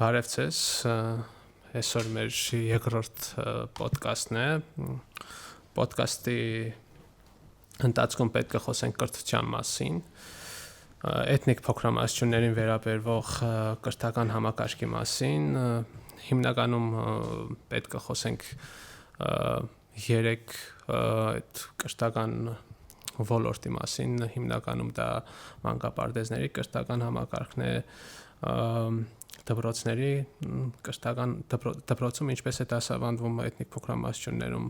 Բարև ձեզ, այսօր մեր երկրորդ ոդկասթն է, ոդկասթի ընթացքում պետք է խոսենք կրթության մասին, էթնիկ փոքրամասնություններին վերաբերող կրթական համակարգի մասին, հիմնականում պետք է խոսենք երեք այդ կրթական ոլորտի մասին, հիմնականում դա մանկապարտեզների կրթական համակարգն է, դպրոցների կրթական դպրոցում ինչպես է դասավանդվում էթնիկ փոքրամասնություններում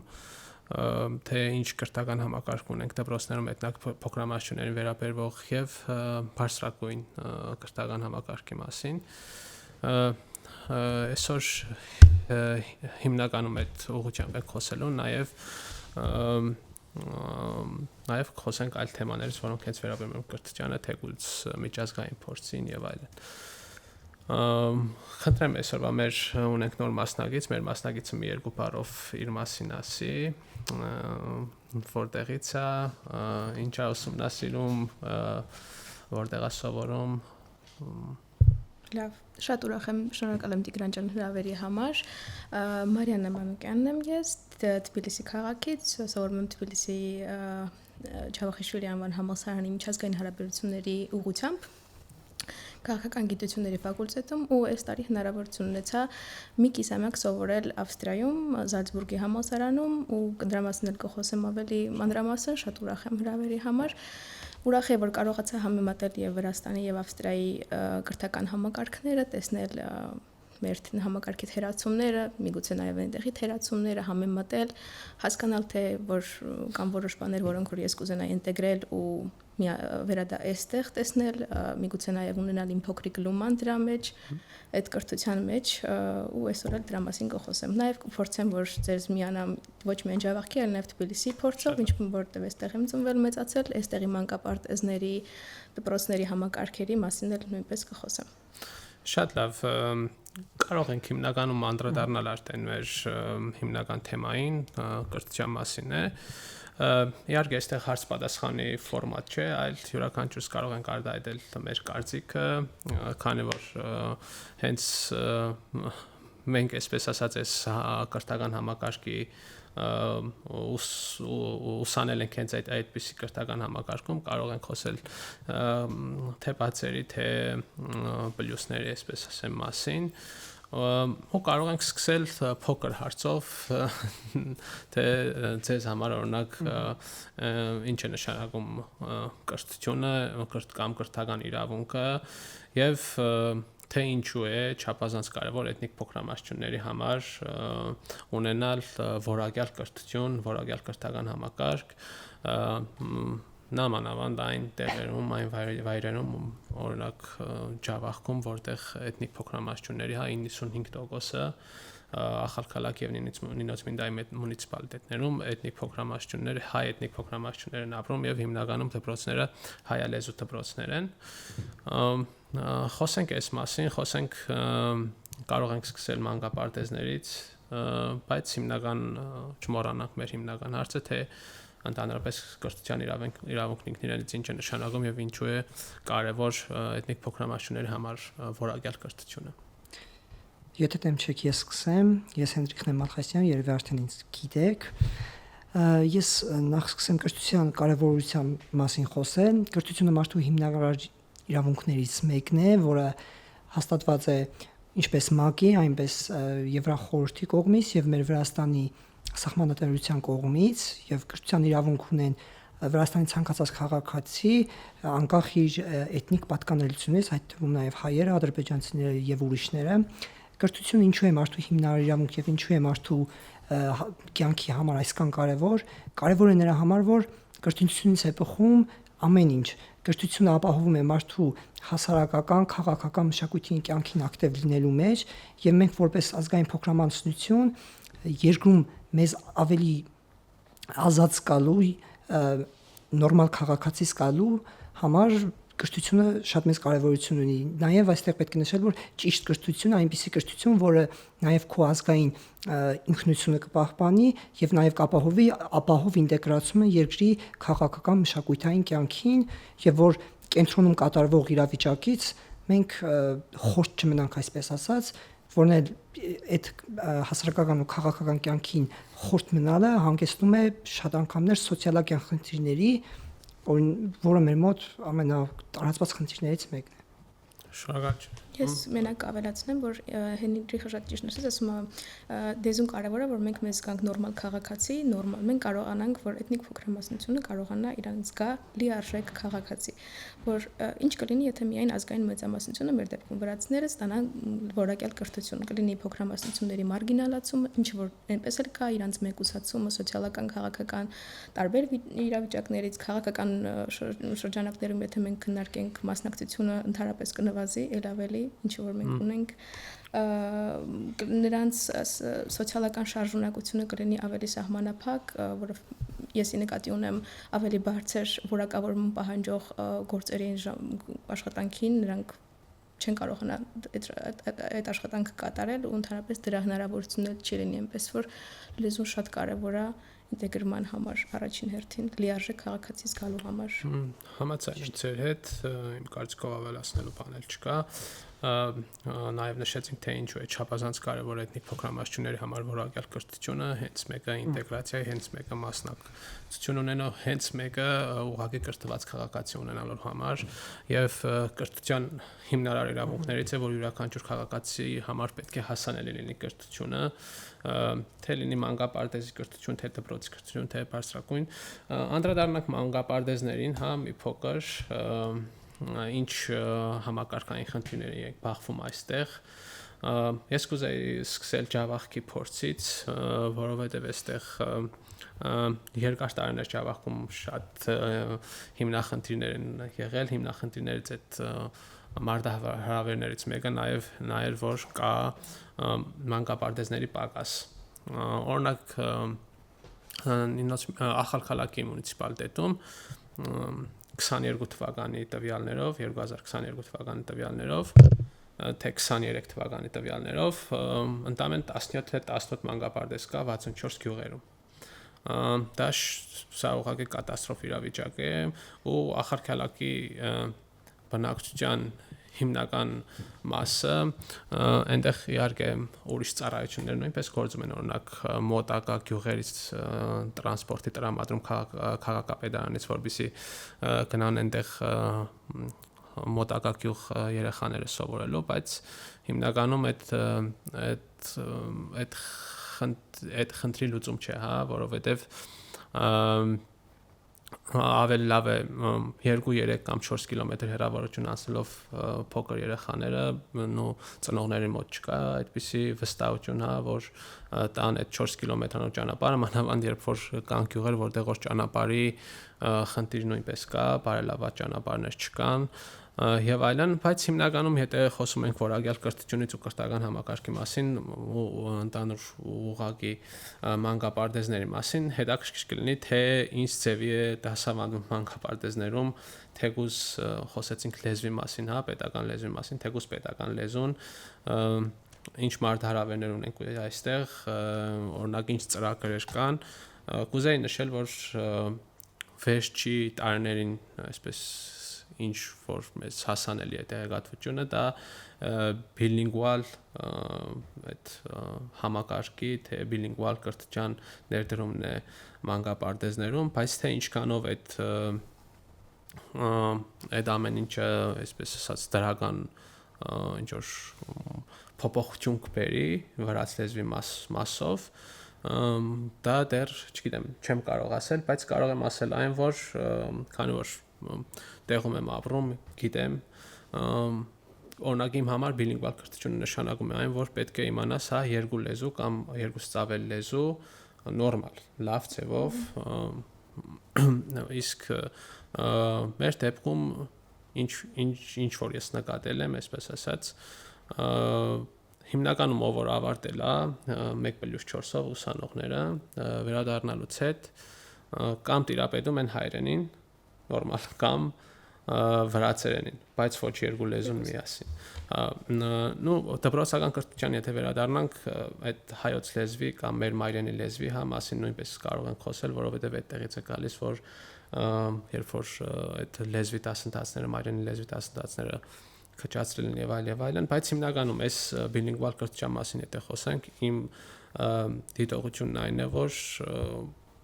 թե ինչ կրթական համակարգ ունենք դպրոցներում էթնիկ փոքրամասնություններին վերաբերող եւ բարձրագույն կրթական համակարգի մասին այսօր հիմնականում այդ ուղղությամբ ենք խոսելու նաև խոսենք այլ թեմաներից, որոնք հենց վերաբերում են կրթությանը, թեկուզ միջազգային փորձին եւ այլն։ Խնդրեմ այսօրվա մեր ունենք նոր մասնագիծ, մեր մասնագիծը մի երկու բառով իր մասին ասի, որտեղից է, ինչ է ուսումնասիրում, որտեղ է սովորում։ Լավ, շատ ուրախ եմ, շնորհակալ եմ Տիգրան ջան հրավերի համար։ Մարիաննա Մանուկյանն եմ ես, Թբիլիսի քաղաքից, սովորում եմ Թբիլիսի Ջավախիշվիլի անվան համալսարանի միջազգային հարաբերությունների ուղղությամբ քաղաքական գիտությունների ֆակուլտետում ու այս տարի հնարավորություն ունեցա մի կիսամյակ սովորել Ավստրիայում, Զալցբուրգի համալսարանում ու դրա մասին էլ կխոսեմ ավելի մանրամասն, շատ ուրախ եմ հրավերի համար։ Ուրախ եմ, որ կարողացա համեմատել եւ Վրաստանի եւ Ավստրիայի կրթական համակարգները, տեսնել մեր համակարգի թերացումները, միգուցե նաև այնտեղի թերացումները համեմատել, հասկանալ թե որ կամ որոշ բաներ, որոնք որ ես կուզենայի ինտեգրել ու վերադասել տեսնել, միգուցե նաև ունենալ իմ փոքրիկ լուման դրա մեջ, այդ կրթության մեջ ու այսօր էլ դրա մասին կխոսեմ։ Նաև կփորձեմ որ ձեզ միանամ ոչ միայն Ջավախքի, այլ նաև Թբիլիսի փորձով, որտեղ այստեղ եմ ծնվել, մեծացել, այստեղի մանկապարտեզների, դպրոցների համակարգերի մասին էլ նույնպես կխոսեմ։ Շատ լավ, կարող ենք հիմնականում անդրադառնալ արդեն մեր հիմնական թեմային, կրթության մասին է։ Իհարկե այստեղ հարց-պատասխանի ֆորմատ չէ, այլ յուրաքանչյուրս կարող ենք արտահայտել մեր կարծիքը, քանի որ հենց մենք այսպես ասած այս կրթական համակարգի ուսանել ենք հենց այդպիսի կրթական համակարգում կարող ենք խոսել թե բացերի, թե պլյուսների, այսպես ասեմ, մասին ու կարող ենք սկսել փոքր հարցով թե ձեզ համար օրինակ ինչ է նշանակում կրթությունը կամ կրթական իրավունքը եւ թե ինչու է չափազանց կարևոր էթնիկ փոքրամասնությունների համար ունենալ որակյալ կրթություն, որակյալ կրթական համակարգ նամանավանդ այն տեղերում, այն վայրերում, օրինակ Ջավախքում, որտեղ էթնիկ փոքրամասնությունների 95%-ը Ախալքալակ եւ Նինոցմինդայի մունիցիպալիտետներում էթնիկ փոքրամասնություններ, հայ էթնիկ փոքրամասնություններ են ապրում եւ հիմնականում դպրոցները հայալեզու դպրոցներ են։ Խոսենք այս մասին, խոսենք կարող ենք սկսել մանկապարտեզներից, բայց հիմնական չմոռանանք մեր հիմնական հարցը, թե ընդհանրապես կրթության իրավունքն ինքն իրենից ինչ է նշանակում եւ ինչու է կարեւոր էթնիկ փոքրամասնությունների համար որակյալ կրթությունը։ Եթե դեմ չեք, ես սկսեմ, ես Հենրիկ Նեմալխասյան, երևի արդեն ինձ գիտեք։ Ես նախ սկսեմ կրթության կարևորության մասին խոսել։ Կրթությունը մարդու հիմնական իրավունքներից մեկն է, որը հաստատված է ինչպես ՄԱԿ-ի, այնպես Եվրախորհրդի կողմից եւ մեր Վրաստանի սահմանադրության կողմից եւ կրթության իրավունք ունեն Վրաստանի ցանկացած քաղաքացի, անկախ իր էթնիկ պատկանելությունից, այդ թվում նաեւ հայերը, ադրբեջանցիները եւ ուրիշները։ Կրթությունը ինչու է մարդու հիմնարար իրավունք եւ ինչու է մարդու կյանքի համար այսքան կարեւոր։ Կարեւոր է նրա համար, որ կրթությունից է բխում ամեն ինչ։ Կրթությունը ապահովում է մարդու հասարակական, քաղաքական, մշակութային կյանքին ակտիվ լինելու մեջ եւ մենք որպես ազգային փոքրամասնություն երկրում մեզ ավելի ազատ զգալու, նորմալ քաղաքացի զգալու համար կրթությունը շատ մեծ կարևորություն ունի։ Նաև այստեղ պետք է նշել, որ ճիշտ կրթությունը այնպիսի կրթություն, որը նաև քո ազգային ինքնությունը կպահպանի եւ նաև կապահովի ապահով ինտեգրացումը երկրի քաղաքական մշակութային կյանքին եւ որ կենտրոնում կատարվող իրավիճակից մենք խորտ չմնանք այսպես ասած, որն էլ այդ հասարակական ու քաղաքական կյանքին խորտ մնալը հանգեցնում է շատ անգամներ սոցիալական խնդիրների, որը մեր մոտ ամենատարածված խնդիրներից մեկն է։ Շնորհակալ։ Ես մենակ ավելացնեմ, որ Հենրիխը շատ ճիշտ նշեց, ասում է դեզուն կարևոր է, որ մենք մեզ գանք նորմալ քաղաքացի, նորմալ մենք կարողանանք, որ էթնիկ փոքրամասնությունը կարողանա իրանց գա լիարժեք քաղաքացի, որ ինչ կլինի, եթե միայն ազգային մեծամասնությունը մեր դեպքում վրացիները ստանան որակյալ կրթություն, կլինի փոքրամասնությունների մարգինալացումը, ինչ որ այնպես էլ կա իրանց մեկուսացումը սոցիալական, քաղաքական տարբեր իրավիճակներից, քաղաքական շրջանակներում, եթե մենք քննարկենք մասնակցությունը ընդհանրապես կնվազի, ել ավելի ինչ որ մենք ունենք նրանց սոցիալական շարժունակությունը կլինի ավելի սահմանափակ, որը եսի նկատի ունեմ ավելի բարձր որակավորում պահանջող գործերի աշխատանքին, նրանք չեն կարողանա այդ աշխատանքը կատարել ու ընդհանրապես դրա հնարավորությունը չի լինի, այնպես որ լեզուն շատ կարևոր է ինտեգրման համար առաջին հերթին լիարժեք քաղաքացի զգալու համար։ Համաձայն եմ ձեր հետ, իմ կարծիքով ավելացնելու բան էլ չկա։ Նաև նշեցինք, թե ինչու է չափազանց կարևոր էթնիկ փոքրամասնությունների համար որակյալ կրթությունը, հենց մեկը ինտեգրացիա, հենց մեկը մասնակցություն ունենալու, հենց մեկը ուղղակի կրթված քաղաքացի ունենալու համար եւ կրթության հիմնարար իրավունքներից է, որ յուրաքանչյուր քաղաքացի համար պետք է հասանելի լինի կրթությունը, թե լինի մանկապարտեզի կրթություն, թե դպրոցի կրթություն, թե բարձրակույն։ Անդրադառնանք մանկապարտեզներին, հա, մի փոքր ինչ համակարգային խնդիրների եք բախվում այստեղ։ Ես կուզեի սկսել Ջավախքի փորձից, որովհետև այստեղ երկար տարիներ Ջավախքում շատ հիմնախնդիրներ են եղել, հիմնախնդիրներից այդ մարտահրավերներից մեկը նաև որ կա մանկապարտեզների պակաս։ Օրինակ Ախալքալակի մունիցիպալիտետում 22 թվականի տվյալներով, 2022 թվականի տվյալներով, թե 23 թվականի տվյալներով, ընդամենը 17 թե 18 մանկապարտեզ կա 64 գյուղերում։ Դա սա ուղղակի կատաստրոֆ իրավիճակ է ու Ախալքալակի բնակչության հիմնական մասը այնտեղ իհարկե ուրիշ ծառայություններ նույնպես գործում են, օրինակ մոտակա գյուղերից տրանսպորտի տրամադրում քաղաքապետարանից, որպեսզի գնան այնտեղ մոտակա գյուղ երեխաները սովորելու, բայց հիմնականում այդ խնդրի լուծում չէ, հա, որովհետև ավելի լավ է 2-3 կամ 4 կիլոմետր հեռավորություն անցնելով փոքր երեխաները ու ծնողների մոտ չկա այդպիսի վստահություն, հա, որ տան այդ 4 կիլոմետրանոց ճանապարհը, մանավանդ երբ որ կան գյուղեր, որտեղ որ ճանապարհի խնդիր նույնպես կա, բարելաված ճանապարհներ չկան եւ այլն, բայց հիմնականում եթե խոսում ենք որակյալ կրթությունից ու կրթական համակարգի մասին ու ընդհանուր ուղղակի մանկապարտեզների մասին, հետաքրքիր կլինի թե ինչ ձևի է դասավանդում մանկապարտեզներում, թեկուզ խոսեցինք լեզվի մասին, հա, պետական լեզվի մասին, թեկուզ պետական լեզուն, ինչ մարտահրավերներ ունենք այստեղ, օրինակ ինչ ծրագրեր կան, կուզեի նշել, որ վերջի տարիներին այսպես ինչ որ մեզ հասանելի է տեղեկատվությունը, դա բիլինգվալ այդ համակարգի, թե բիլինգվալ կրթության ներդրումն է մանկապարտեզներում, բայց թե ինչքանով այդ ամեն ինչը, այսպես ասած, դրական ինչ որ փոփոխություն կբերի վրաց լեզվի մասով, դա դեռ, չգիտեմ, չեմ կարող ասել, բայց կարող եմ ասել այն, որ քանի որ տեղում եմ ապրում, գիտեմ, օրինակ իմ համար բիլինգվալ կրթությունը նշանակում է այն, որ պետք է իմանաս հա երկու լեզու կամ երկուսից ավել լեզու նորմալ, լավ ձևով, իսկ մեր դեպքում ինչ որ ես նկատել եմ, այսպես ասած, հիմնականում ով որ ավարտել է 1+4-ով ուսանողները վերադառնալուց հետ կամ տիրապետում են հայերենին նորմալ կամ վրացերենին, բայց ոչ երկու լեզուն միասին։ Նու դպրոցական կրթության եթե վերադառնանք այդ հայոց լեզվի կամ մեր մայրենի լեզվի հա մասին նույնպես կարող ենք խոսել, որովհետև այդտեղից է գալիս, որ երբ որ այդ լեզվի դասընթացները, մայրենի լեզվի դասընթացները քչացրել են եւ այլն, բայց հիմնականում այս բիլինգվալ կրթության մասին եթե խոսենք, իմ դիտողությունն այն է, որ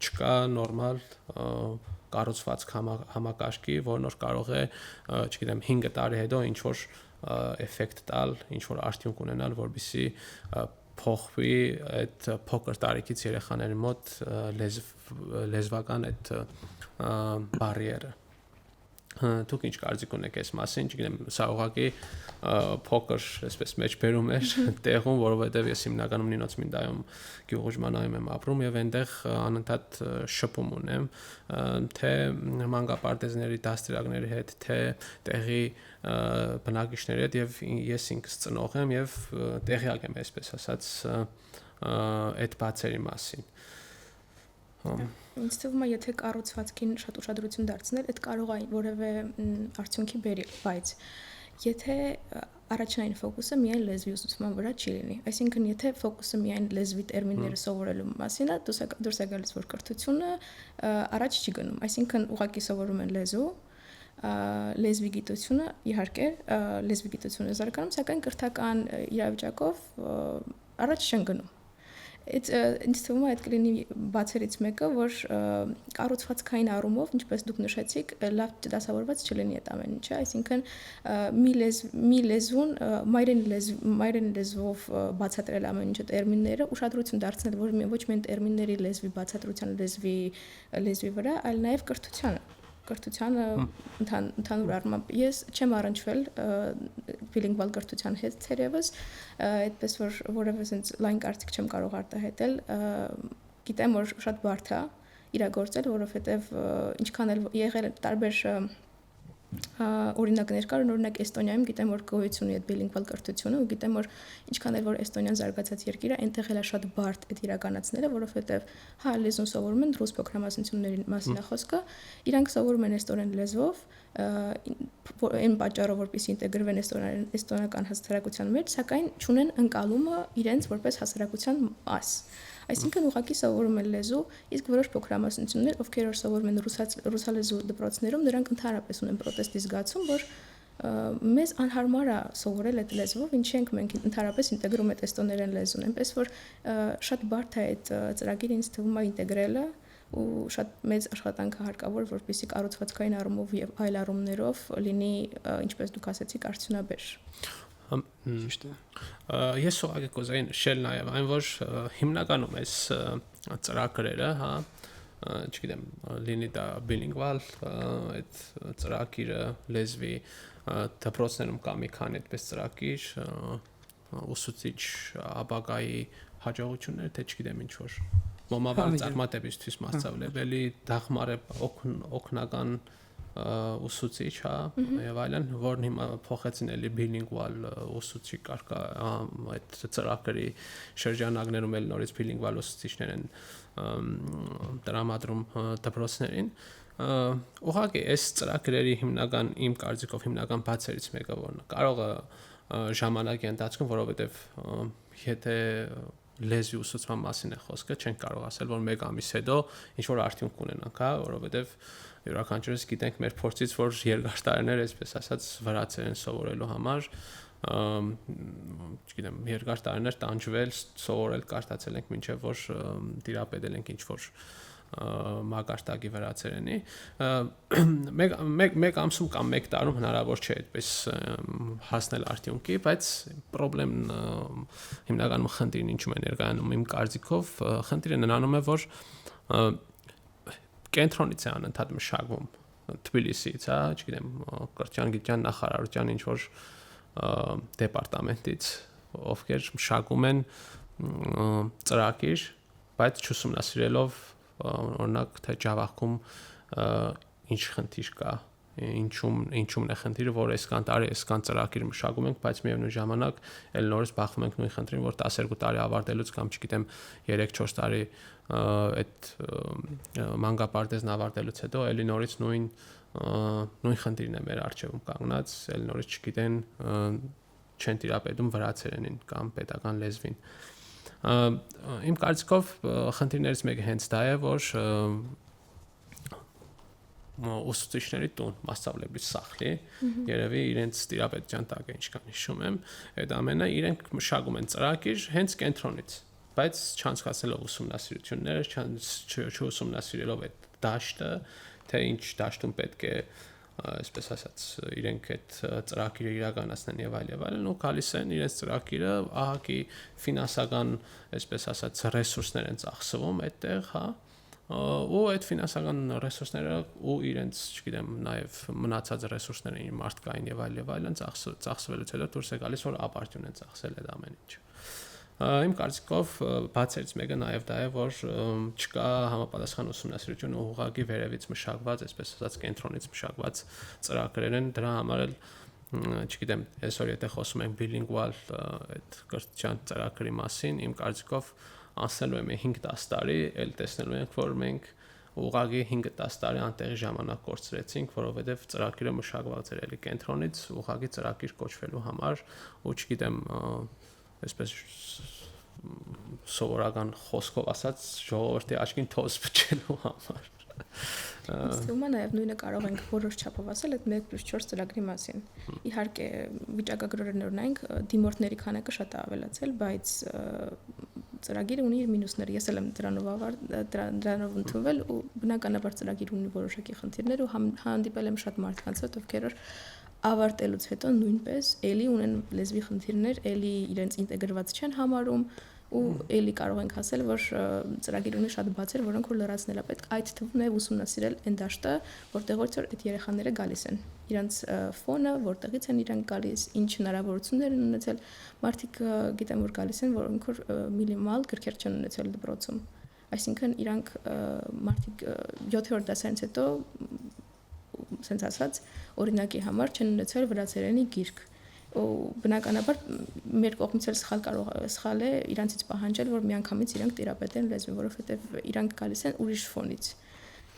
չկա նորմալ կառուցվածք համակարգի, որն որ կարող է, չգիտեմ, 5 տարի հետո ինչ որ էֆեկտ տալ, ինչ որ արդյունք ունենալ, որբիսի փոխվի այդ փոքր տարիքից երեխաների մոտ լեզվական այդ բարիերը։ Դուք ինչ կարծիք ունեք այս մասին, չգիտեմ, սա ուղղակի փոքր, այսպես մեջբերում էր տեղում, որովհետև ես հիմնականում Նինոց Մինդայում գյուղուժմանայում եմ ապրում եւ այնտեղ անընդհատ շփում ունեմ, թե մանկապարտեզների դաստիարակների հետ, թե տեղի բնակիչների հետ եւ ես ինքս ծնող եմ եւ տեղյակ եմ, այսպես ասած, այդ բացերի մասին։ Ինձ թվում է, եթե կառուցվածքին շատ ուշադրություն դարձնել, այդ կարող է որևէ արդյունքի բերի, բայց եթե առաջնային ֆոկուսը միայն լեզվի ուսուցման վրա չի լինի, այսինքն եթե ֆոկուսը միայն լեզվի տերմինները սովորելու մասին է, դուրս է գալիս, որ կրթությունը առաջ չի գնում, այսինքն ուղղակի սովորում են լեզու, լեզվի գիտությունը, իհարկե, լեզվի գիտությունը զարգանում, սակայն կրթական իրավիճակով առաջ չեն գնում։ Ինձ թվում է այդ կլինի բացերից մեկը, որ կառուցվածքային առումով, ինչպես դուք նշեցիք, լավ դասավորված չլինի այդ ամեն ինչը, այսինքն մի լեզուն մայրեն լեզվով բացատրել ամեն ինչը տերմինները, ուշադրություն դարձնել ոչ միայն տերմինների լեզվի բացատրության լեզվի վրա, այլ նաև կրթությանը ընդհանուր առմամբ ես չեմ առնչվել բիլինգվալ կրթության հետ թերևս, այդպես որ որևէ sense լայն կարծիք չեմ կարող արտահայտել, գիտեմ որ շատ բարդ է իրագործել, որովհետև ինչքան էլ եղել տարբեր օրինակներ կան, օրինակ Էստոնիայում գիտեմ որ գոյություն ունի այդ բիլինգվալ կրթությունը, ու գիտեմ որ ինչքան էլ որ Էստոնիան զարգացած երկիր է, այնտեղ էլ է շատ բարդ այդ իրականացնելը, որովհետև հա լեզուն սովորում են ռուս փոքրամասնությունների մասին է խոսքը, իրանք սովորում են էստոնեն լեզվով, այն պատճառով որպեսզի ինտեգրվեն էստոնական հասարակության մեջ, սակայն չունեն ընկալումը իրենց որպես հասարակության մաս։ Այսինքն ուղղակի սովորում են լեզու, իսկ որոշ փոքրամասնություններ, ովքեր որ սովորում են ռուսալեզու դպրոցներում, նրանք ընդհանրապես ունեն պրոտեստի զգացում, որ մեզ անհարմար է սովորել այդ լեզվով, ինչի ենք մենք ընդհանրապես ինտեգրում այդ էստոներեն լեզուն, այնպես որ շատ բարդ է այդ ծրագիրը ինձ թվում է ինտեգրելը ու շատ մեծ աշխատանք է հարկավոր, որպեսզի կառուցվածքային առումով եւ այլ առումներով լինի, ինչպես դուք ասացիք, արդյունաբեր։ Ճիշտ է։ Ես ուղղակի կուզեի նշել նաև այն, որ հիմնականում այս ծրագրերը, հա, չգիտեմ, լինի դա բիլինգվալ, այդ ծրագիրը լեզվի դպրոցներում կա մի քանի այդպես ծրագիր, ուսուցիչ ապագայի հաջողություններ, թե չգիտեմ ինչ որ մոմավարից արմատեպից ցույց մասწავლებელი, դաղմար օգնական ուսուցիչ, հա, եւ այլն, որն հիմա փոխեցին էլի բիլինգվալ ուսուցիչ կարգա այդ ծրագրի շրջանակներում էլ նորից բիլինգվալ ուսուցիչներ են տրամադրում դպրոցներին։ Ուղղակի այս ծրագրերի հիմնական իմ կարծիքով հիմնական բացերից մեկը որն կարող է ժամանակի ընթացքում, որովհետեւ եթե լեզվի ուսուցման մասին է խոսքը, չենք կարող ասել, որ 1 ամիս հետո ինչ որ արդյունք կունենանք, հա, որովհետեւ յուրաքանչյուրս գիտենք մեր փորձից, որ երկար տարիներ, այսպես ասած, վրացերեն սովորելու համար, չգիտեմ, երկար տարիներ տանջվել, սովորել, կարդացել ենք, մինչև որ տիրապետել ենք ինչ որ մակարդակի վրացերենի, մեկ ամսում կամ 1 տարում հնարավոր չէ այդպես հասնել արդյունքի, բայց խնդրեմն հիմնականում խնդիրն ինչու է ներկայանում իմ կարծիքով, խնդիրը նրանում է, որ կենտրոնից է անընդհատ մշակվում Թբիլիսից, հա, չգիտեմ, կրթության գիտության նախարարության ինչ որ դեպարտամենտից, ովքեր մշակում են ծրագիր, բայց չուսումնասիրելով օրինակ թե Java-ում ինչ խնդիր կա, ինչումն է խնդիրը, որ այսքան տարի այսքան ծրագիր մշակում ենք, բայց միևնույն ժամանակ էլ նորից բախվում ենք նույն խնդրին, որ 12 տարի ավարտելուց կամ չգիտեմ 3-4 տարի այդ մանկապարտեզն ավարտելուց հետո էլի նորից նույն խնդիրն է մեր առջևում կանգնած, էլ նորից չգիտեն, չեն տիրապետում վրացերենին կամ պետական լեզվին։ Իմ կարծիքով խնդիրներից մեկը հենց դա է, որ ուսուցիչների տուն, մասնավորապես Սախլի, երևի իրենց տիրապետության տակ է, ինչքան հիշում եմ, այդ ամենը իրենք մշակում են ծրագիր հենց կենտրոնից, բայց չանցկացնելով ուսումնասիրությունները, չուսումնասիրելով այդ դաշտը, թե ինչ դաշտում պետք է այսպես ասած իրենք այդ ծրագիրը իրականացնեն եւ այլն ու գալիս են իրենց ծրագիրը ահագի ֆինանսական այսպես ասած ռեսուրսներ են ծախսվում այդտեղ, հա ու այդ ֆինանսական ռեսուրսները ու իրենց, չգիտեմ, նաև մնացած ռեսուրսները մարդկային եւ այլն ծախսվելուց հետո դուրս է գալիս որ ապարդյուն են ծախսել այդ ամեն ինչը։ Իմ կարծիքով բացերից մեկը նաև դա է, որ չկա համապատասխան ուսումնասիրություն ու ուղղակի վերևից մշակված, այսպես ասած կենտրոնից մշակված ծրագրեր են, դրա համար էլ չգիտեմ, այսօր եթե խոսում ենք bilingual այդ կրթության ծրագրի մասին, իմ կարծիքով անցնելու է 5-10 տարի, էլ տեսնելու ենք, որ մենք ուղղակի 5-10 տարի անտեղի ժամանակ կորցրեցինք, որովհետև ծրագիրը մշակված էր էլի կենտրոնից, ուղղակի ծրագիր կոչվելու համար, ու չգիտեմ այսպես սովորական խոսքով ասած ժողովրդի աչքին թոզ փչելու համար։ Ստումա նաև նույնը կարող ենք որոշ չափով ասել այդ 1+4 ծրագրի մասին։ Իհարկե վիճակագրորեն օրինակ դիմորդների քանակը շատ է ավելացել, բայց ծրագիրը ունի իր մինուսները։ Ես էլ եմ դրանով ընդունվել ու բնականաբար ծրագիրը ունի որոշակի խնդիրներ ու հանդիպել եմ շատ մարդկանց, ովքեր ավարտելուց հետո նույնպես էլի ունեն լեզվի խնդիրներ, էլի իրենց ինտեգրված չեն համարում ու էլի կարող ենք ասել, որ ծրագիրը ունի շատ բացեր, որոնք որ լրացնել է պետք, այդ թվում նաև ուսումնասիրել այն դաշտը, որտեղից որ այդ երեխաները գալիս են։ Իրանց ֆոնը, որտեղից են իրանք գալիս, ինչ հնարավորություններ են ունեցել, մարդիկ գիտեմ որ գալիս են, որոնք որ մինիմալ գրքեր չեն ունեցել դպրոցում։ Այսինքն իրանք մարդիկ 7-րդ դասարանից հետո sense ասած օրինակի համար չեն ունեցել վրացերենի գիրք ու բնականաբար մեր կողմից էլ սխալ է իրանցից պահանջել որ միանգամից իրանք տիրապետեն լեզվին, որովհետև իրանք գալիս են ուրիշ ֆոնից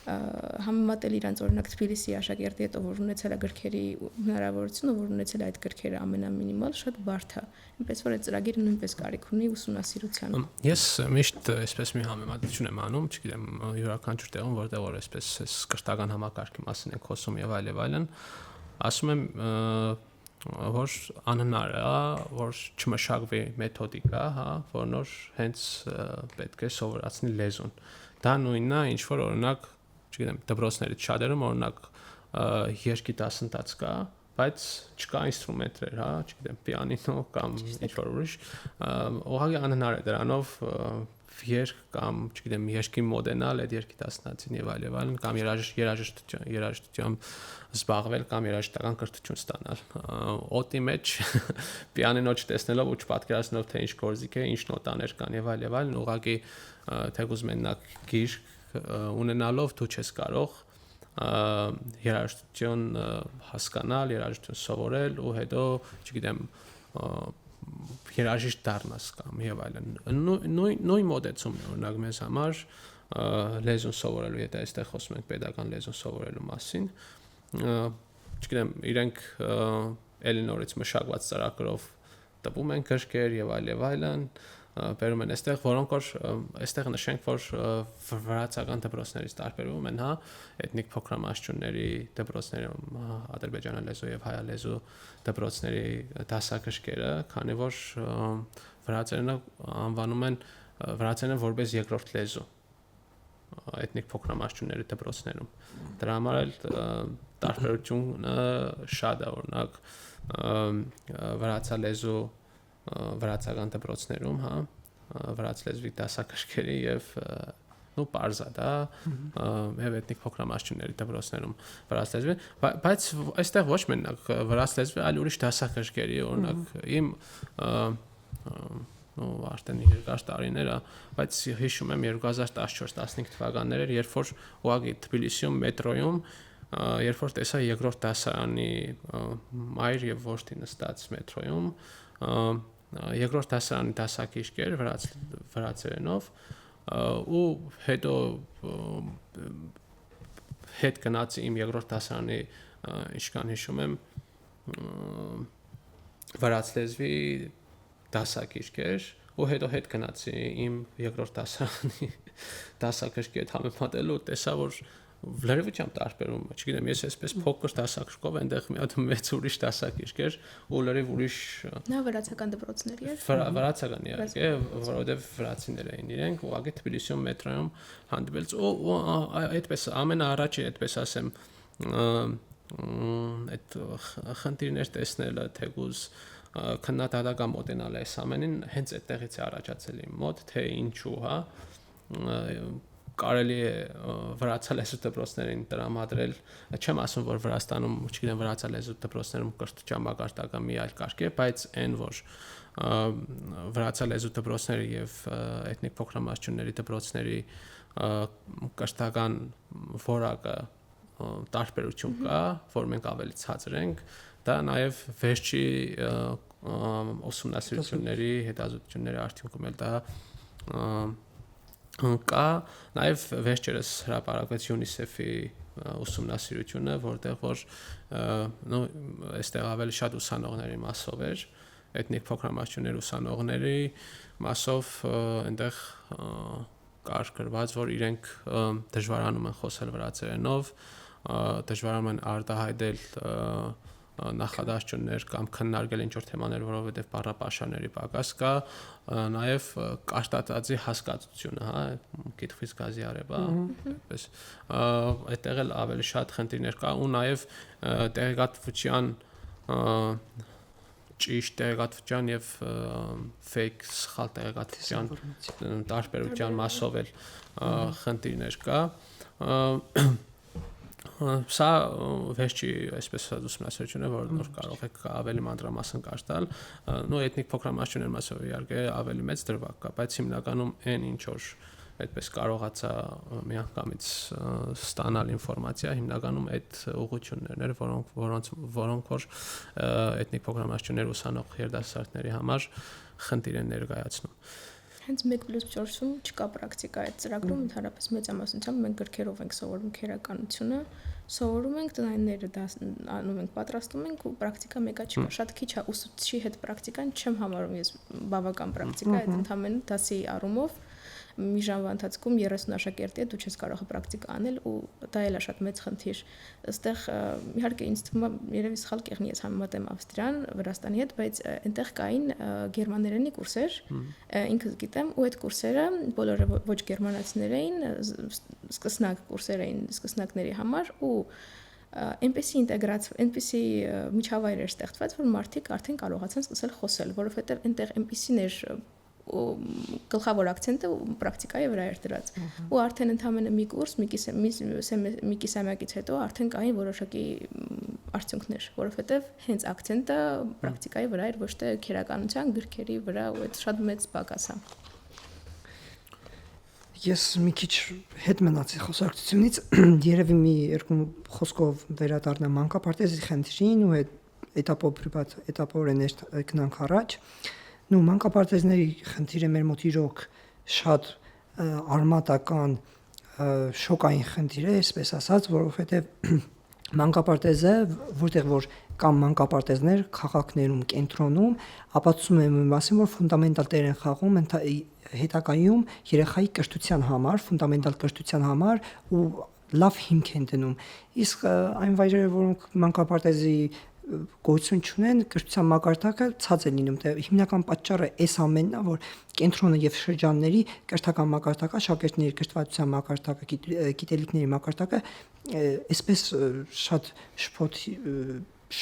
համեմատել իրանց օրինակ Թբիլիսի աշակերտի հետ որ ունեցել է գրքերի հնարավորությունը, որ ունեցել է այդ գրքերը ամենամինիմալ շատ բարդ է, այնպես որ այդ ծրագիրը նույնպես կարիք ունի ուսումնասիրության։ Ես միշտ այսպես մի համեմատություն եմ անում, չգիտեմ, յուրաքանչյուր տեղում որտեղ որ այսպես կրթական համակարգի մասին ենք խոսում եւ այլն, ասում եմ որ անհնար է, որ չմշակվի մեթոդիկա, հա, որ նոր հենց պետք է սովորացնի լեզուն։ Դա նույնն է, ինչ որ օրինակ, չգիտեմ, դպրոցներից շատերում օրինակ երկի դասընթաց կա, բայց չկա ինստրումենտներ, հա, չգիտեմ, պիանինո կամ ինչ որ ուրիշ, ուղղակի անհնար է դրանով երգ կամ, չգիտեմ, երկի մոդենալ այդ երկի դասընթացին եւ այլն, կամ երաժշտությամբ զբաղվել կամ երաժշտական կրթություն ստանալ։ Օդի մեջ պիանինո չտեսնելով ու չպատկերացնելով թե ինչ գործիք է, ինչ նոտաներ կան եւ այլն, ուղղակի թեկուզ մենակ գիրք ունենալով դու չես կարող երաժշտություն հասկանալ, երաժշտություն սովորել ու հետո, չգիտեմ, երաժիշտ դառնաս կամ եւ այլն։ Նույն մոդեցումն է օրինակ մեզ համար լեզուն սովորելու, եթե այստեղ խոսում ենք պետական լեզուն սովորելու մասին, չգիտեմ, իրենք էլի նորից մշակված ծրագրով տպում են գրքեր եւ այլն, բերում են այստեղ, որոնք որ այստեղ նշենք, որ վրացական դպրոցներից տարբերվում են, հա, էթնիկ փոքրամասնությունների դպրոցներում ադրբեջանական լեզու եւ հայալեզու դպրոցների դասագրքերը, քանի որ վրացերենը անվանում են վրացերենը որպես երկրորդ լեզու էթնիկ փոքրամասնությունների դպրոցներում։ Դրա համար էլ տարբերությունը շատ է, օրինակ վրացալեզու վրացական դպրոցներում, հա, վրաց լեզվի դասագրքերի եւ նո parza դա եւ էթնիկ փոքրամասնությունների դպրոցներում վրաց լեզվի, բայց այստեղ ոչ մենակ վրաց լեզվի, այլ ուրիշ դասագրքերի, օրինակ իմ նո արդեն երկար տարիներ է, բայց հիշում եմ 2014-15 թվականներ, երբ որ ուղղակի Թբիլիսիում մետրոյում երբ որ տեսա երկրորդ դասարանի մայր եւ որդի նստած մետրոյում երկրորդ դասարանի դասակիրքեր վրացերենով ու հետո հետ գնացի իմ երկրորդ դասարանի ինչքան հիշում եմ վրաց լեզվի դասակիրքեր ու հետո հետ գնացի իմ երկրորդ դասարանի դասակիրքի հետ համեմատելու տեսա որ լրիվությամբ տարբերում, չգիտեմ, ես այսպես փոքր դասակարգով այնտեղ մի հատ մեծ ուրիշ դասակիրք էր ու լրիվ ուրիշ նա վրացական դպրոցների էր վրացական իհարկե, որովհետև վրացիներ էին իրենք, ուղղակի Թբիլիսիում մետրոյում հանդիպելց ու այդպես ամենաառաջի այդպես ասեմ այդ խնդիրներ տեսնելը թեկուզ քննադատական մոտենալ այս ամենին հենց այդտեղից է առաջացել իմ մոտ, թե ինչու, հա կարելի է վրացա լեզու դպրոցներին տրամադրել, չեմ ասում, որ Վրաստանում, չգիտեմ, վրացա լեզու դպրոցներում կրթության մակարդակը մի այլ կարգ է, բայց այն որ վրացա լեզու դպրոցների եւ էթնիկ փոքրամասնությունների դպրոցների կրթական որակը տարբերություն կա, որ մենք ավելի ցածր ենք, դա նաեւ վերջի ուսումնասիրությունների, հետազոտությունների արդյունքում էլ դա կա նաև վերջերս հրապարակվեց UNICEF-ի ուսումնասիրությունը, որտեղ որ այստեղ ավելի շատ ուսանողների մասով էր, էթնիկ փոքրամասնությունների ուսանողների մասով այնտեղ կար գրված, որ իրենք դժվարանում են խոսել վրացերենով, դժվարանում են արտահայտել նախադասություններ կամ քննարկել ինչ-որ թեմաներ, որովհետև բառապաշարների պակաս կա, նաև կարտատածի հասկացությունը, հա, կիտխից գազի արևա, այդպես այդտեղ էլ ավելի շատ խնդիրներ կա ու նաև տեղեկատվության ճիշտ տեղեկատվության եւ fake սխալ տեղեկատվության տարբերության մասով էլ խնդիրներ կա Սա վերջի այսպես ուսումնասիրությունը, որ կարող եք ավելի մանրամասն կարճ տալ, նո էթնիկ փոքրամասնությունների մասով իհարկե ավելի մեծ դրվագ կա, բայց հիմնականում այն ինչ որ այդպես կարողացա միանգամից ստանալ ինֆորմացիա, հիմնականում այդ ուղղություններն էր, որոնք որ էթնիկ փոքրամասնությունների ուսանող երիտասարդների համար խնդիր են ներկայացնում։ Հենց 1+4-ում չկա պրակտիկա այդ ծրագրում, ընդհանրապես մեծամասնությամբ մենք գրքերով ենք սովորում քերականությունը, սովորում ենք տնայինները անում ենք, պատրաստում ենք ու պրակտիկա մեկը չկա, շատ քիչ է ուսուցչի հետ պրակտիկան չեմ համարում ես բավական պրակտիկա, այդ ընդհանրապես դասի առումով մի ժամվա ընթացքում 30 աշակերտի է դու չես կարող պրակտիկա անել ու դա էլ է շատ մեծ խնդիր։ Այստեղ իհարկե ինձ թվում է երևի սխալ կեղնի ես համեմատեմ Ավստրիան, Վրաստանի հետ, բայց այնտեղ կային գերմաներենի կուրսեր, ինքս գիտեմ, ու այդ կուրսերը բոլորը ոչ գերմանացիներ էին, սկսնակ կուրսեր էին սկսնակների համար ու այնպեսի ինտեգրացիա, այնպեսի միջավայր էր ստեղծված, որ մարդիկ արդեն կարողացան սկսել խոսել, որովհետև այնտեղ այնպեսիներ գլխավոր акցենտը պրակտիկայի վրա էր դրած ու արդեն ընդհանրապես մի կուրս մի կիսամյակից հետո արդեն կային որոշակի արդյունքներ, որովհետև հենց акցենտը պրակտիկայի վրա էր, ոչ թե քերականության գրքերի վրա ու այդ շատ մեծ պակաս է։ Ես մի քիչ հետ մնացի խոսակցությունից, երևի մի երկու խոսքով վերադառնամ մանկապարտեզի խնդրին ու էտապորեն գնանք առաջ։ Նու մանկապարտեզների խնդիրը մեր մոտ իրոք շատ արմատական շոկային խնդիր է, այսպես ասած, որովհետև մանկապարտեզը, որտեղ որ կամ մանկապարտեզներ քաղաքներում, կենտրոնում, ապացուցում է մի մասին, որ ֆունդամենտալ տեղ են խաղում հետագայում երեխայի կրթության համար, ֆունդամենտալ կրթության համար ու լավ հիմք են դնում։ Իսկ այն վայրերը, որոնք մանկապարտեզի գոյություն չունեն, կրթության մակարդակը ցած է լինում, հիմնական պատճառը այս ամենն է, որ կենտրոնը եւ շրջանների կրթական մակարդակը, շակերտների կրթվածության մակարդակը, գիտելիքների մակարդակը այսպես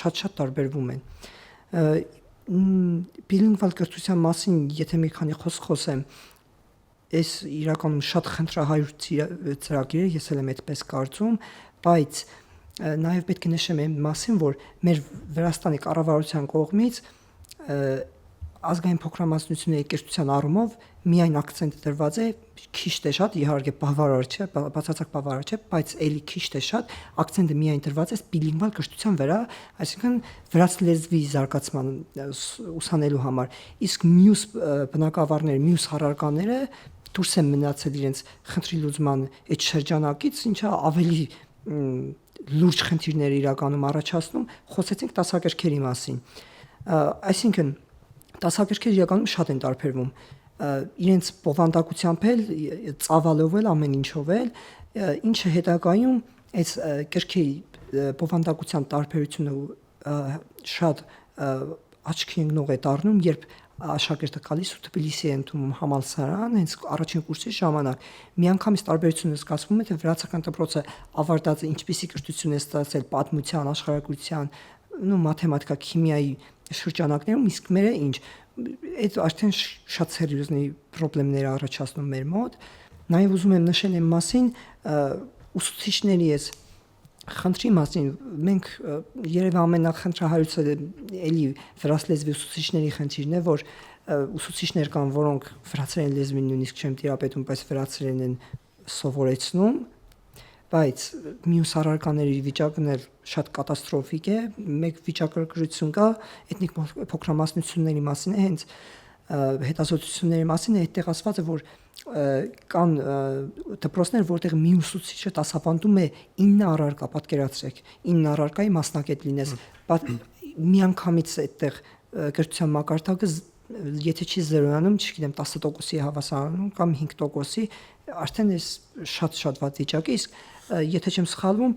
շատ տարբերվում են։ Բիլինգվալ կրթության մասին, եթե մի քանի խոսք խոսեմ, այս իրականում շատ խնդրահարույց ծրագիր է, ես էլ եմ այդպես կարծում, բայց նաև պետք է նշեմ այն մասին, որ մեր Վրաստանի կառավարության կողմից ազգային փոքրամասնությունների կրթության առումով միայն акցենտը դրված է քիչ թե շատ, իհարկե բավարար չէ, բացարձակ բավարար չէ, բայց էլի քիչ թե շատ акցենտը միայն դրված է բիլինգվալ կրթության վրա, այսինքն վրաց լեզվի զարգացման ուսանելու համար, իսկ մյուս բնակավարները, մյուս հարարկաները դուրս են մնացել իրենց խնդրի լուծման այդ շրջանակից, ինչը ավելի լուրջ խնդիրներ իրականում առաջացնում, խոսեցինք դասակարգերի մասին։ Այսինքն դասակարգերը իրականում շատ են տարբերվում։ իրենց բովանդակությամբ էլ ծավալով էլ ամեն ինչով էլ ինչը հետագայում այս գրքի բովանդակության տարբերությունը շատ աչքի ընկնող է դառնում, երբ աշակերտը գալիս ու Թբիլիսի է ընդունում համալսարան, հենց առաջին կուրսի ժամանակ միանգամից տարբերությունը զգացվում է, թե վրացական դպրոցը ավարտած ինչպիսի կրթություն է ստացել պատմության, աշխարհագրության, մաթեմատիկա, քիմիայի շրջանակներում, իսկ մերը ինչ, այդ արդեն շատ սերիոզնի խնդիրներ առաջացնում մեր մոտ։ Նաև ուզում եմ նշել այն մասին, ուսուցիչների այս խնդրի մասին, մենք երևի ամենախնդրահարույցը էլի վրաց լեզվի ուսուցիչների խնդիրն է, որ ուսուցիչներ կան, որոնք վրացերեն լեզվին նույնիսկ չեն տիրապետում, բայց վրացերեն են սովորեցնում, բայց մյուս առարկաների վիճակն էլ շատ կատաստրոֆիկ է։ Մեկ վիճակագրություն կա էթնիկ փոքրամասնությունների մասին, հենց հետազոտությունների մասին է այդտեղ ասված է, որ կան դպրոցներ, որտեղ մի ուսուցիչը դասավանդում է 9 առարկա, պատկերացրեք, 9 առարկայի մասնակից լինես, միանգամից այդտեղ կրթության մակարդակը եթե չի զրոյանում, չգիտեմ 10%-ի հավասարանում կամ 5%-ի, արդեն էս շատ վատ վիճակ է, իսկ եթե չեմ սխալվում,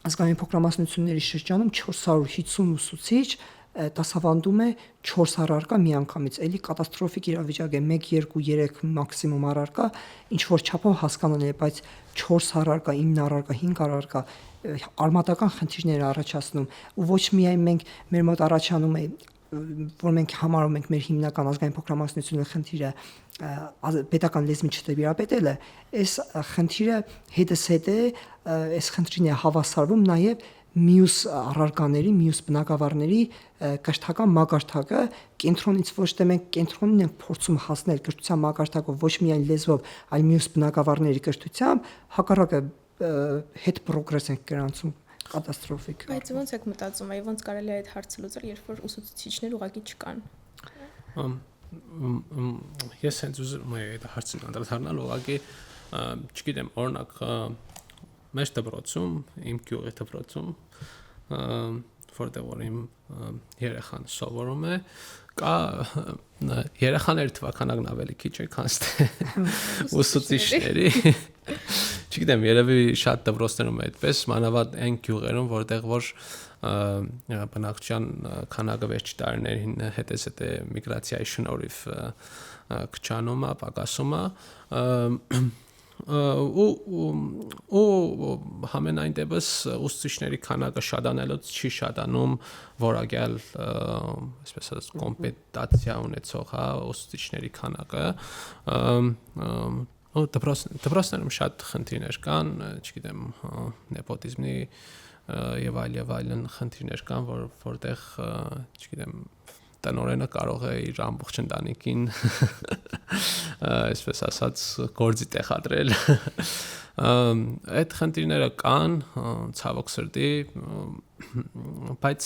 ազգային փոքրամասնությունների շրջանում 450 ուսուցիչ դասավանդում է 4 առարկա միանգամից, էլի կատաստրոֆիկ իրավիճակ է, 1, 2, 3 մաքսիմում առարկա, ինչ որ չափով հասկանալի է, բայց 4 առարկա, 9 առարկա, 5 առարկա արմատական խնդիրներ առաջացնում, ու ոչ միայն մենք մեր մոտ առաջանում է, որ մենք համարում ենք մեր հիմնական ազգային փոքրամասնությունների խնդիրը պետական լեզվին չտիրապետելը, այս խնդիրը հետզհետե այս խնդրին է հավասարվում նաև մյուս առարկաների, մյուս բնակավարների կրթական մակարդակը, կենտրոնից ոչ թե մենք կենտրոնին ենք փորձում հասնել կրթության մակարդակով ոչ միայն լեզվով, այլ մյուս բնակավարների կրթությամբ, հակառակը հետ պրոգրես ենք գրանցում, կատաստրոֆիկ։ Բայց ո՞նց եք մտածում, ոնց կարելի է այդ հարցը լուծել, երբ որ ուսուցիչներ ուղղակի չկան։ Ես հենց ուզում եմ այդ հարցին անդրադառնալ, ուղղակի չգիտեմ, օրինակ մեր դպրոցում, իմ գյուղի դպրոցում, որտեղ որ իմ երեխան սովորում է, կա երեխաների թվականակն ավելի քիչ է, քան ուսուցիչների։ Չգիտեմ, երևի շատ դպրոցներում է այդպես, մանավանդ այն գյուղերում, որտեղ որ բնակչության քանակը վերջի տարիներին հետզհետե միգրացիայի շնորհիվ քչանում է, պակասում է, ու համենայն դեպս ուսուցիչների քանակը շատանելուց չի շատանում որակյալ, այսպես ասած, կոմպետենցիա ունեցող ուսուցիչների քանակը, ու դպրոցներում շատ խնդիրներ կան, չգիտեմ, նեպոտիզմի եւ այլն խնդիրներ կան, որտեղ, չգիտեմ, տնօրենը կարող է իր ամբողջ ընտանիքին այսպես ասած գործի տեղադրել։ Այդ խնդիրները կան, ցավոք սրտի, բայց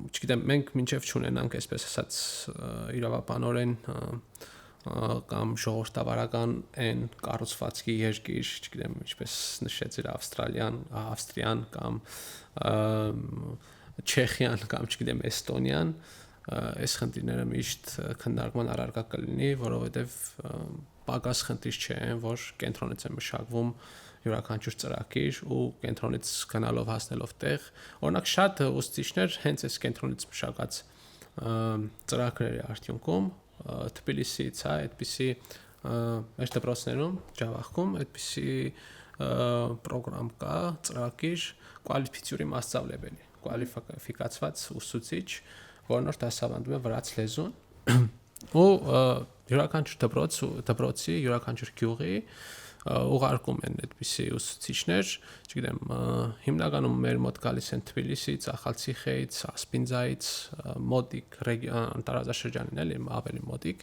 չգիտեմ, մենք մինչև չունենանք այսպես ասած իրավաբանորեն կամ ժողովրդավարական այն կառուցվածքի երկիր, չգիտեմ, ինչպես նշեց իր Ավստրիան կամ Չեխիան կամ չգիտեմ Էստոնիան, այս խնդիրները միշտ քննարկման առարկա կլինի, որովհետև պակաս խնդիր չէ, որ կենտրոնից է մշակվում յուրաքանչյուր ծրագիր ու կենտրոնից գնալով հասնելով տեղ, օրինակ շատ ուսուցիչներ հենց այս կենտրոնից մշակած ծրագրերի արդյունքում Թբիլիսից այդպիսի մեր դպրոցներում Ջավախքում այդպիսի պրոգրամ կա, ծրագիր կվալիֆիկացիոն master level-ի, կվալիֆիկացված ուսուցիչ, որն որ դասավանդում է վրաց լեզուն, ու յուրաքանչյուր դպրոցի, յուրաքանչյուր գյուղի ուղարկում են այդպիսի ուսուցիչներ, չգիտեմ, հիմնականում մեր մոտ գալիս են Թբիլիսից, Ախալցիխեից, Ասպինձայից, մոտիկ տարածաշրջանին էլի ավելի մոտիկ,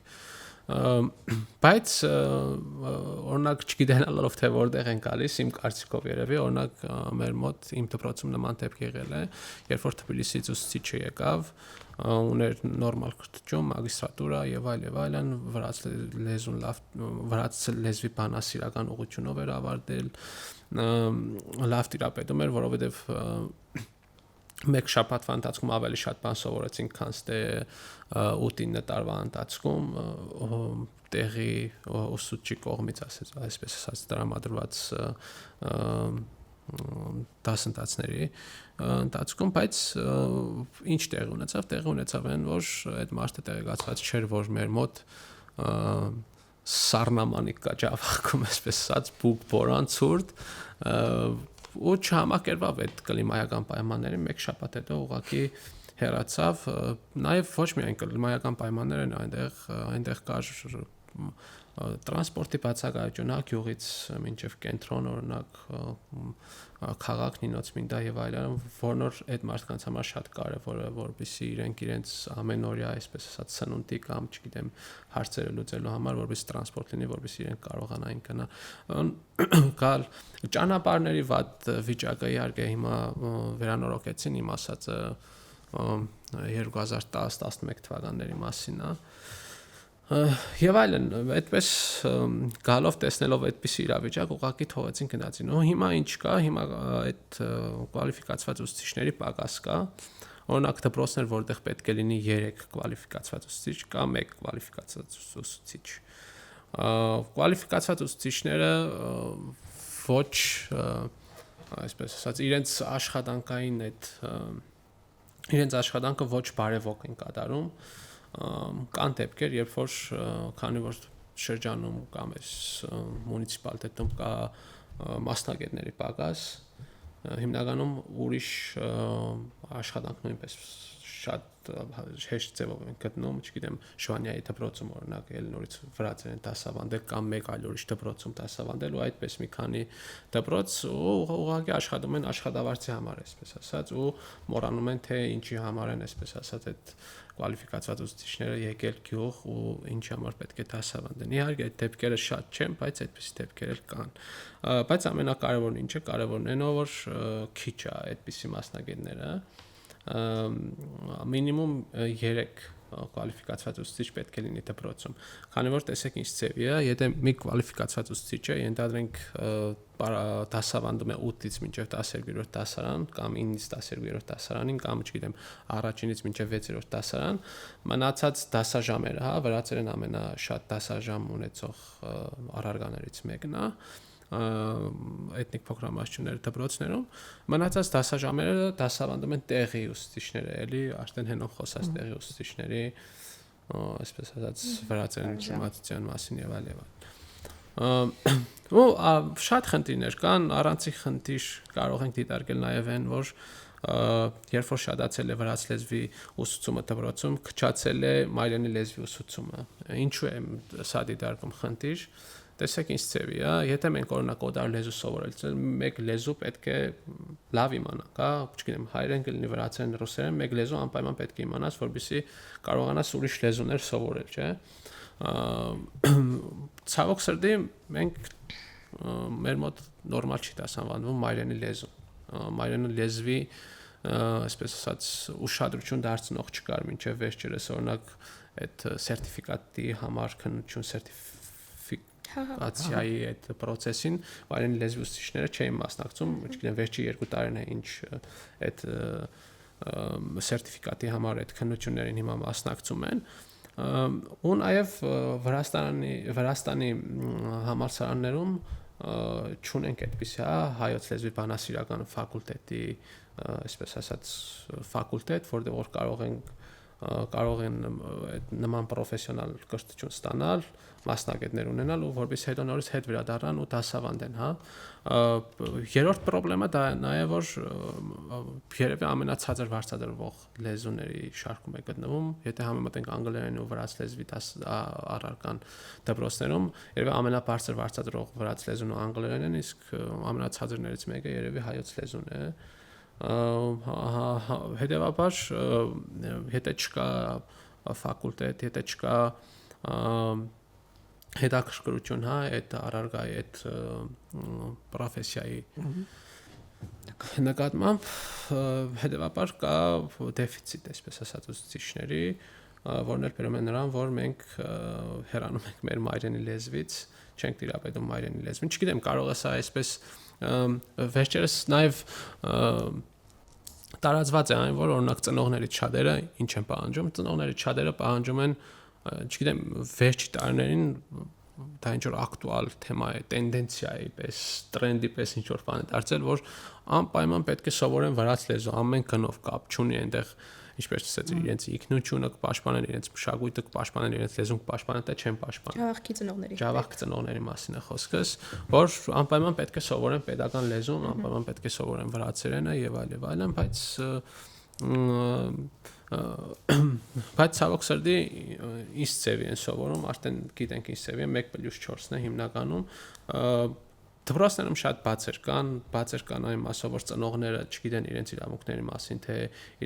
բայց օրինակ չգիտենալով թե որտեղ են գալիս, իմ կարծիքով երևի, օրինակ մեր մոտ իմ դպրոցում նման դեպք եղել է, երբ որ Թբիլիսից ուսուցիչը եկավ, ուներ նորմալ կրթություն, մագիստրատուրա եւ այլն, վրաց լեզուն լավ, վրաց լեզվի բանասիրական ուղղությունով էր ավարտել, լավ տիրապետում էր, որովհետեւ մեկ շաբաթվա ընթացքում ավելի շատ բան սովորեցինք, քան թե 8-9 տարվա ընթացքում տեղի ուսուցչի կողմից այսպես ասած տրամադրված դասընթացների ընթացքում, բայց ինչ տեղի ունեցավ այն, որ այդ մարդը տեղեկացված չէր, որ մեր մոտ սառնամանիք կա Java-ում, այսպես ասած, բուկ, բորան, ցուրտ ու չհամակերպավ այդ կլիմայական պայմաններին, մեկ շաբաթ հետո ուղղակի հեռացավ, նաև ոչ միայն կլիմայական պայմաններ են այնտեղ կար տրանսպորտի բացակայություն, գյուղից մինչև կենտրոն, օրինակ քաղաքն ինոց մինտա եւ այլն, որն որ այդ մարդկանց համար շատ կարեւոր է, որովհետեւ իրենք իրենց ամենօրյա, այսպես ասած, սնունդի կամ, չգիտեմ, հարցերը լուծելու համար, որովհետեւ տրանսպորտ լինի, որովհետեւ իրենք կարողանային գալ ճանապարհների վատ վիճակը իհարկե հիմա վերանորոգեցին, իմ ասածը 2010-11 թվականների մասին է Եվ այլն, այդպես գալով տեսնելով այդպես իրավիճակ ուղղակի թողեցին գնացին։ Ու հիմա ինչ կա, հիմա այդ կվալիֆիկացված ուսուցիչների պակաս կա։ Օրինակ դպրոցներ, որտեղ պետք է լինի 3 կվալիֆիկացված ուսուցիչ կամ 1 կվալիֆիկացված ուսուցիչ։ Կվալիֆիկացված ուսուցիչները ոչ, այսպես ասած, իրենց աշխատանքային այդ իրենց աշխատանքը ոչ բարևոք են կատարում կան դեպքեր, երբ որ քանի որ շրջանում կամ այս մունիցիպալիտետում կա մասնագետների պակաս, հիմնականում ուրիշ աշխատանք նույնպես շատ հեշտ ձևով են գտնում, չգիտեմ, Շվանյայի դպրոցում օրինակ էլ նորից վրացեր են դասավանդել կամ մեկ այլ ուրիշ դպրոցում դասավանդել ու այդպես մի քանի դպրոց ու ուղղակի աշխատում են աշխատավարձի համար, այսպես ասած, ու մոռանում են թե ինչի համար են, այսպես ասած, այդ կվալիֆիկացված ուսուցիչները եկել գյուղ ու ինչի համար պետք է դասավանդեն։ Իհարկե այդ դեպքերը շատ չեն, բայց այդպիսի դեպքեր էլ կան։ Բայց ամենակարևորն ինչ է, կարևորն է, որ քիչ է այդպիսի մասնագետները մինիմում 3 կվալիֆիկացված ուսուցիչ պետք է լինի դպրոցում։ Քանի որ տեսեք ինչ ձևի է, եթե մի կվալիֆիկացված ուսուցիչ է, ենթադրենք դասավանդում է 8-ից մինչև 12-րդ դասարան կամ 9-ից 12-րդ դասարանին կամ չգիտեմ, առաջինից մինչև 6-րդ դասարան, մնացած դասաժամերը, հա, վրացերեն ամենաշատ դասաժամ ունեցող առարգաներից մեկն է էթնիկ փոքրամասնությունների դպրոցներում մնացած դասաժամերը դասավանդում են տեղի ուսուցիչները, էլի արդեն հենոն խոսած տեղի ուսուցիչների, այսպես ասած, վրացերեն իմացության մասին եւ այլ եւ այլ։ Ու շատ խնդիրներ կան, առանցիկ խնդիր կարող ենք դիտարկել նաեւ այն, որ երբ որ շատացել է վրաց լեզվի ուսուցումը դպրոցում, քչացել է մայրենի լեզվի ուսուցումը։ Ինչու է սա դիտարկում խնդիր։ Տեսեք ինչ ձևի է, եթե մենք օրինակ օտար լեզու սովորել, մեկ լեզու պետք է լավ իմանանք, հա, չգիտեմ, հայերեն կլինի, վրացերեն, ռուսերեն, մեկ լեզու անպայման պետք է իմանաս, որպեսզի կարողանաս ուրիշ լեզուներ սովորել, չէ։ Ցավոք սրտի մենք մեր մոտ նորմալ չի դասավանդվում մայրենի լեզու։ Մայրենի լեզվի, այսպես ասած, ուշադրություն դարձնող չկար մինչև վերջերս, օրինակ այդ սերտիֆիկատի համար քննություն Ացիայի այդ process-ին մայրենի լեզվի ուսուցիչները չէին մասնակցում, չգիտեմ, վերջի 2 տարին է ինչ այդ սերտիֆիկատի համար այդ քննություններին հիմա մասնակցում են։ Ու նաև Վրաստանի համալսարաններում չունենք այդպիսի, հա, հայոց լեզվի բանասիրական ֆակուլտետի, այսպես ասած, ֆակուլտետ, որտեղ որ կարող են այդ նման պրոֆեսիոնալ կրթություն ստանալ, մասնագետներ ունենալ ու որպես հետո նորից հետ վերադառնան ու դասավանդեն, հա։ Երրորդ խնդրեմը դա նա է, որ երևի ամենացածր վարձատրվող լեզուների շարքում է գտնվում, եթե համեմատենք անգլերեն ու վրաց լեզվի առարկան դպրոցներում, երևի ամենաբարձր վարձատրող վրաց լեզուն ու անգլերենն են, իսկ ամենացածրներից մեկը երևի հայոց լեզուն է։ Հետևաբար եթե չկա ֆակուլտետ, եթե չկա հետաքրքրություն, հա, այդ առարգայի, այդ պրոֆեսիայի նկատմամբ հետևաբար կա դեֆիցիտ, այսպես ասած, ուսուցիչների, որն էլ բերում է նրան, որ մենք հեռանում ենք մեր մայրենի լեզվից, չենք տիրապետում մայրենի լեզվին։ Չգիտեմ, կարող է սա այսպես վերջերս նաև տարածված է այն, որ օրինակ ծնողներից շատերը ինչ են պահանջում, ծնողներից շատերը պահանջում են, չգիտեմ, վերջի տարիներին դա ինչ որ ակտուալ թեմա է, տենդենցիա է, պես տրենդի պես ինչ որ բան է դարձել, որ անպայման պետք է սովորեն վրաց լեզու, ամեն կնով կապ չունի այնտեղ, ինչպես ասած, իրենց ինքնությունը կպաշտպանեն, իրենց մշակույթը կպաշտպանեն, իրենց լեզուն կպաշտպանեն, դա չեն պաշտպանում։ Ջավախքի ծնողների մասին է խոսքս, որ անպայման պետք է սովորեն պետական լեզուն, անպայման պետք է սովորեն վրացերենը եւ այլն, բայց ցավոք սրտի ինչ ծևի են սովորում, արդեն գիտենք ինչ ծևի է, 1+4-ն է հիմնականում, դպրոցներում շատ բացեր կան այն մասով, որ ծնողները չգիտեն իրենց իրավունքների մասին, թե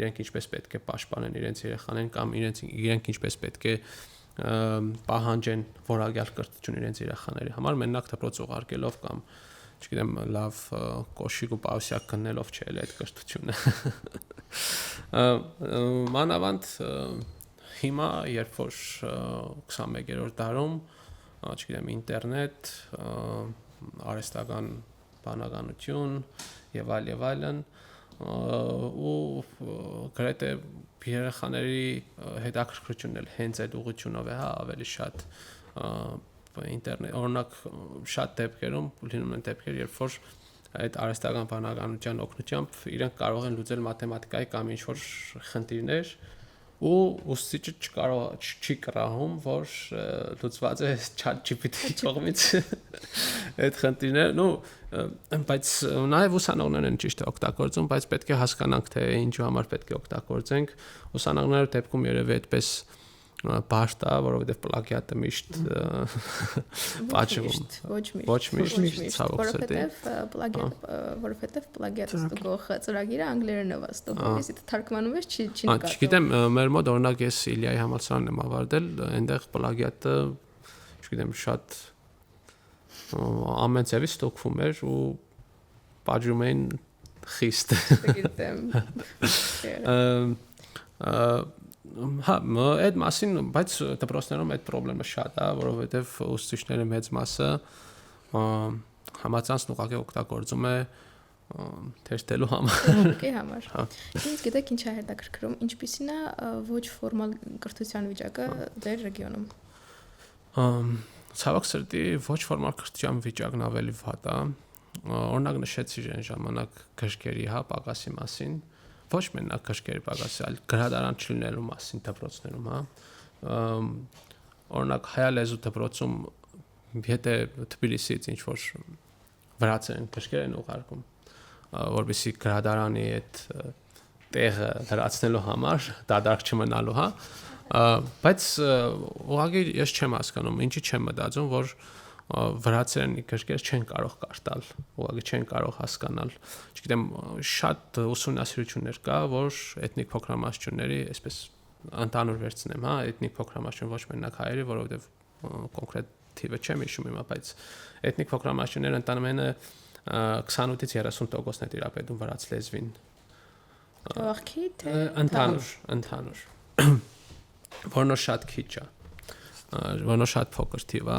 իրենք ինչպես պետք է պաշտպանեն իրենց երեխաներին կամ իրենք ինչպես պետք է պահանջեն որակյալ կրթություն իրենց երեխաների համար, մենակ դպրոց ուղարկելով կամ չգիտեմ, լավ կոշիկ ու պաուսյակ գտնելով չէ այդ կրթությունը։ Մանավանդ հիմա, երբ որ 21-րդ դարում, չգիտեմ, ինտերնետ, արհեստական բանականություն եւ այլն, ու գրեթե երեխաների հետաքրքրությունն էլ հենց այդ ուղղությունով է, ավելի շատ ինտերնետ, օրինակ շատ դեպքերում լինում են դեպքեր, երբ որ այդ արհեստական բանականության օգնությամբ իրենք կարող են լուծել մաթեմատիկայի կամ ինչ-որ խնդիրներ ու ուսուցիչը չի կռահում, որ լուծված է ChatGPT-ի կողմից այդ խնդիրները, բայց նաև ուսանողներն են ճիշտ օգտագործում, բայց պետք է հասկանանք, թե ինչու համար պետք է օգտագործենք, ուսանողները դեպքում երևի այդպես բարդ է, որովհետև պլագիատը միշտ պատժվում, ոչ միշտ ցավոք սրտի, որովհետև պլագիատը ստուգող ծրագիրը անգլերենով է ստուգում, իսկ թարգմանում է չի նկատվում։ Չգիտեմ, մեր մոտ օրինակ ես Իլիայի համալսարանն եմ ավարտել, այնտեղ պլագիատը, չգիտեմ, շատ ամեն ձևից ստուգվում էր ու պատժում էին խիստ։ Հա, այդ մասին, բայց դպրոցներում այդ խնդրը շատ է, որովհետև ուսուցիչների մեծ մասը համացանցն ուղղակի օգտագործում է թերթելու համար։ Ինձ գիտեք ինչ է հետաքրքրում, ինչպիսին է ոչ ֆորմալ կրթության վիճակը ձեր ռեգիոնում։ Ցավոք սրտի ոչ ֆորմալ կրթության վիճակն ավելի վատ է։ Օրինակ նշեցի այն ժամանակ գրքերի, պակասի մասին։ Ոչ մենակ գրքերի պակասի, այլ գրադարան չլինելու մասին դպրոցներում, օրինակ հայալեզու դպրոցում, եթե Թբիլիսից ինչ որ վրացերեն գրքեր են ուղարկում, որովհետեւ գրադարանի այդ տեղը լրացնելու համար, դադարք չմնալու, բայց ուղղակի ես չեմ հասկանում, ինչի չեմ մտածում, որ վրացերենի գրքեր չեն կարող կարդալ, ուղղակի չեն կարող հասկանալ։ Չգիտեմ, շատ ուսումնասիրություններ կա, որ էթնիկ փոքրամասնությունների, այսպես ընդհանուր վերցնեմ, էթնիկ փոքրամասնություն ոչ մենակ հայերի, որովհետև կոնկրետ թիվը չեմ հիշում հիմա, բայց էթնիկ փոքրամասնությունները ընդամենը 28-ից 30% է տիրապետում վրաց լեզվին։ Աղքի թե ընդհանուր։ Որնոր շատ քիչ է։ Որնոր շատ փոքր թիվ է,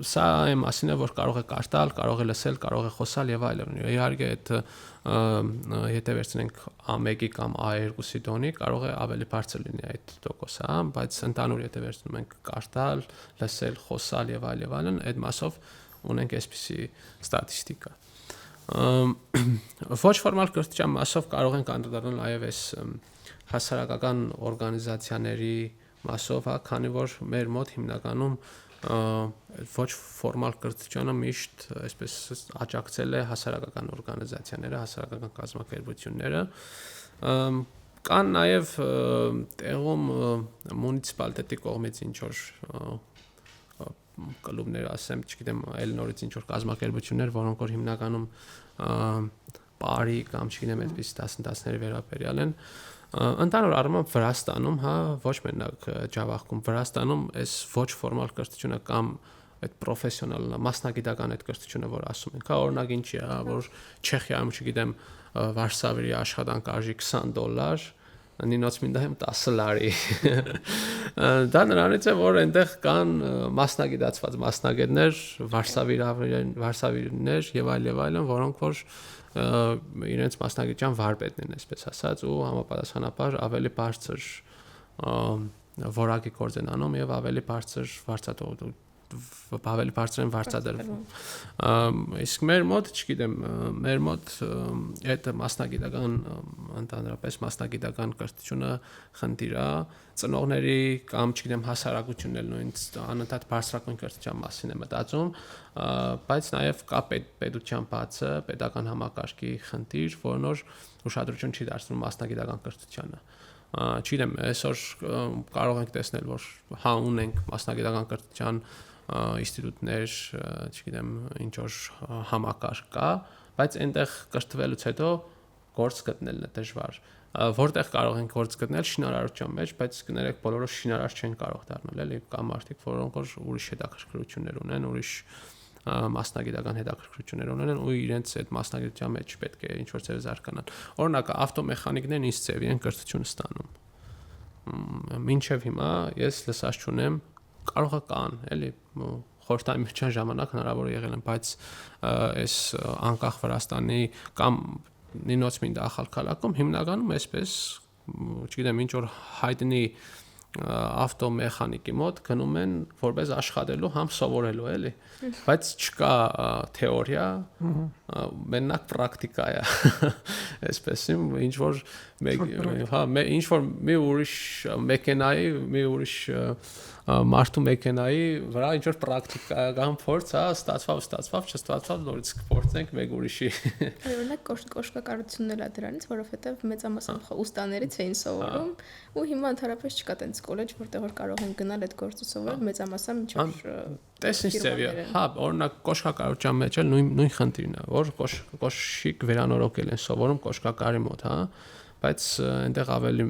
սա այն մասին է, որ կարող է կարդալ, կարող է լսել, կարող է խոսալ եւ այլն։ Իհարկե այդ եթե վերցնենք A1-ի կամ A2-ի տոնի, կարող է ավելի բարձր լինի այդ տոկոսը, բայց ընդհանուր եթե վերցնում ենք կարդալ, լսել, խոսալ եւ այլն, այդ մասով ունենք այսպիսի ստատիստիկա։ Ոչ ֆորմալ կրթության մասով կարող ենք անդրադառնալ նաեւ այս հասարակական օրգանիզացիաների մասով, քանի որ մեր մոտ հիմնականում ոչ ֆորմալ կրթությունը միշտ այսպես աջակցել է հասարակական օրգանիզացիաները, հասարակական կազմակերպությունները, կան նաև տեղում մունիցիպալիտետի կողմից ինչ որ կլուբներ, ասեմ, չգիտեմ, այլ նորից ինչ որ կազմակերպություններ, որոնք որ հիմնականում բարի կամ չգիտեմ, այդպես դասների վերաբերյալ են։ Ընդհանուր առմամբ Վրաստանում, ոչ մենակ Ջավախքում, Վրաստանում այս ոչ ֆորմալ կրթությունը կամ այդ պրոֆեսիոնալ, մասնագիտական այդ կրթությունը, որ ասում ենք, օրինակ ինչի է, որ Չեխիայում, չգիտեմ, Վարշավի աշխատանք արժի $20, նինոց մինդահեմ 10 լարի։ Դա նրանից է, որ այնտեղ կան մասնագիտացված մասնագետներ, վարսավիրներ եւ այլն, որոնք որ իրենց մասնագիտության վարպետն են, այսպես ասած, ու համապատասխանաբար ավելի բարձր որակի գործ են անում եւ ավելի բարձր ավելի բարձր են վարձատրվում։ Իսկ մեր մոտ, չգիտեմ, մեր մոտ այդ մասնագիտական ընդհանրապես մասնագիտական կրթությունը խնդիր է, ծնողների կամ չգիտեմ հասարակությունն էլ նույն անընդհատ բարձրագույն կրթության մասին է մտածում, բայց նաև կա պետության բացը, պետական համակարգի խնդիր, որն որ ուշադրություն չի դարձնում մասնագիտական կրթությանը։ Չգիտեմ, այսօր կարող ենք տեսնել, որ հա ունենք մասնագիտական կրթության ինստիտուտներ, չգիտեմ, ինչ որ համակարգ կա, բայց այնտեղ կրթվելուց հետո գործ գտնելն է դժվար։ Որտեղ կարող ենք գործ գտնել շինարարության մեջ, բայց կներեք բոլորը շինարար չեն կարող դառնալ, էլի կա մարդիկ, որոնք որ ուրիշ հետաքրքրություններ ունեն, ուրիշ մասնագիտական հետաքրքրություններ ունեն ու իրենց այդ մասնագիտության մեջ պետք է ինչ որ ձև զարգանան։ Օրինակ, ավտոմեխանիկներն ինչ ձևի են կրթություն ստանում։ Մինչև հիմա ես լսած չունեմ, կարող է կան, էլի խորհրդային միջան ժամանակ հնարավոր է եղել են, բայց այս անկախ Վրաստանի կամ նինոց մինդա ախալքալակում հիմնականում այսպես, չգիտեմ, ինչ որ հայտնի ավտոմեխանիկի մոտ գնում են որպես աշխատելու համ սովորելու էլի, բայց չկա թեորիա, մենակ պրակտիկա է, այսպես ինչ որ ինչ որ մի ուրիշ մեքենայի, մի ուրիշ մարդու մեքենայի վրա ինչ որ պրակտիկական փորձ, հա, ստացավ, չստացավ, նորից կփորձենք մեկ ուրիշի։ Օրինակ կոշկակարությունն էլ է դրանից, որովհետև մեծամասամբ ուստաներից էին սովորում, ու հիմա ընդհանրապես չկա տենց կոլեջ, որտեղ որ կարող են գնալ այդ գործը սովորել, մեծամասամբ ինչ որ տեսնես ծևի, հա, օրինակ կոշկակարության մեջ էլ նույն խնդիրն է, որ կոշիկ վերանորոգել են սովորում կոշկակարի մոտ, հա, բայց այնտեղ ավելի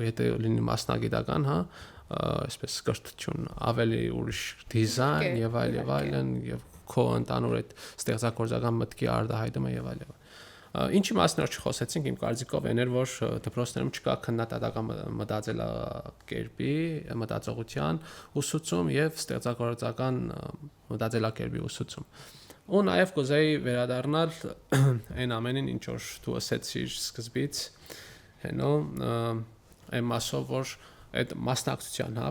եթե լինի մասնագիտական, հա, այսպես կրթություն, ավելի ուրիշ դիզայն եւ այլն եւ քո ընդանուր այդ ստեղծագործական մտքի արտահայտումը եւ այլն։ Ինչի մասին որ չխոսեցինք, իմ կարծիքով այն էր, որ դպրոցներում չկա քննադատական մտածելակերպի, մտածողության ուսուցում եւ ստեղծագործական մտածելակերպի ուսուցում։ Ու նաեւ կուզեի վերադառնալ այն ամենին, ինչ որ դու ասեցիր սկզբից, հենո, այն մասով որ այդ մասնակցության, հա,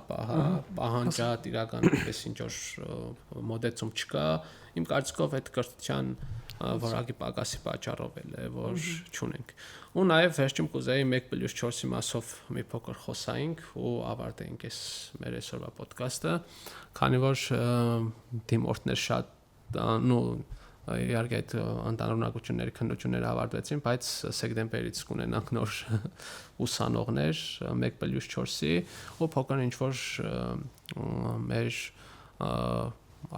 պահանջատ իրական այդպես ինչ որ մոդեցում չկա, իմ կարծիքով այդ կրթության որակի պակասի պատճառով էլ է, որ չունենք։ Ու նաև վերջում կուզեի 1+4-ի մասով մի փոքր խոսայինք ու ավարտենք այս մեր այսօրվա ոդկասթը, քանի որ դիմորդներ շատ իհարկե այդ անտանունակությունների քննությունները ավարտվեցին, բայց սեպտեմբերից կունենանք նոր ուսանողներ 1+4-ի ու փոքր ինչ որ մեր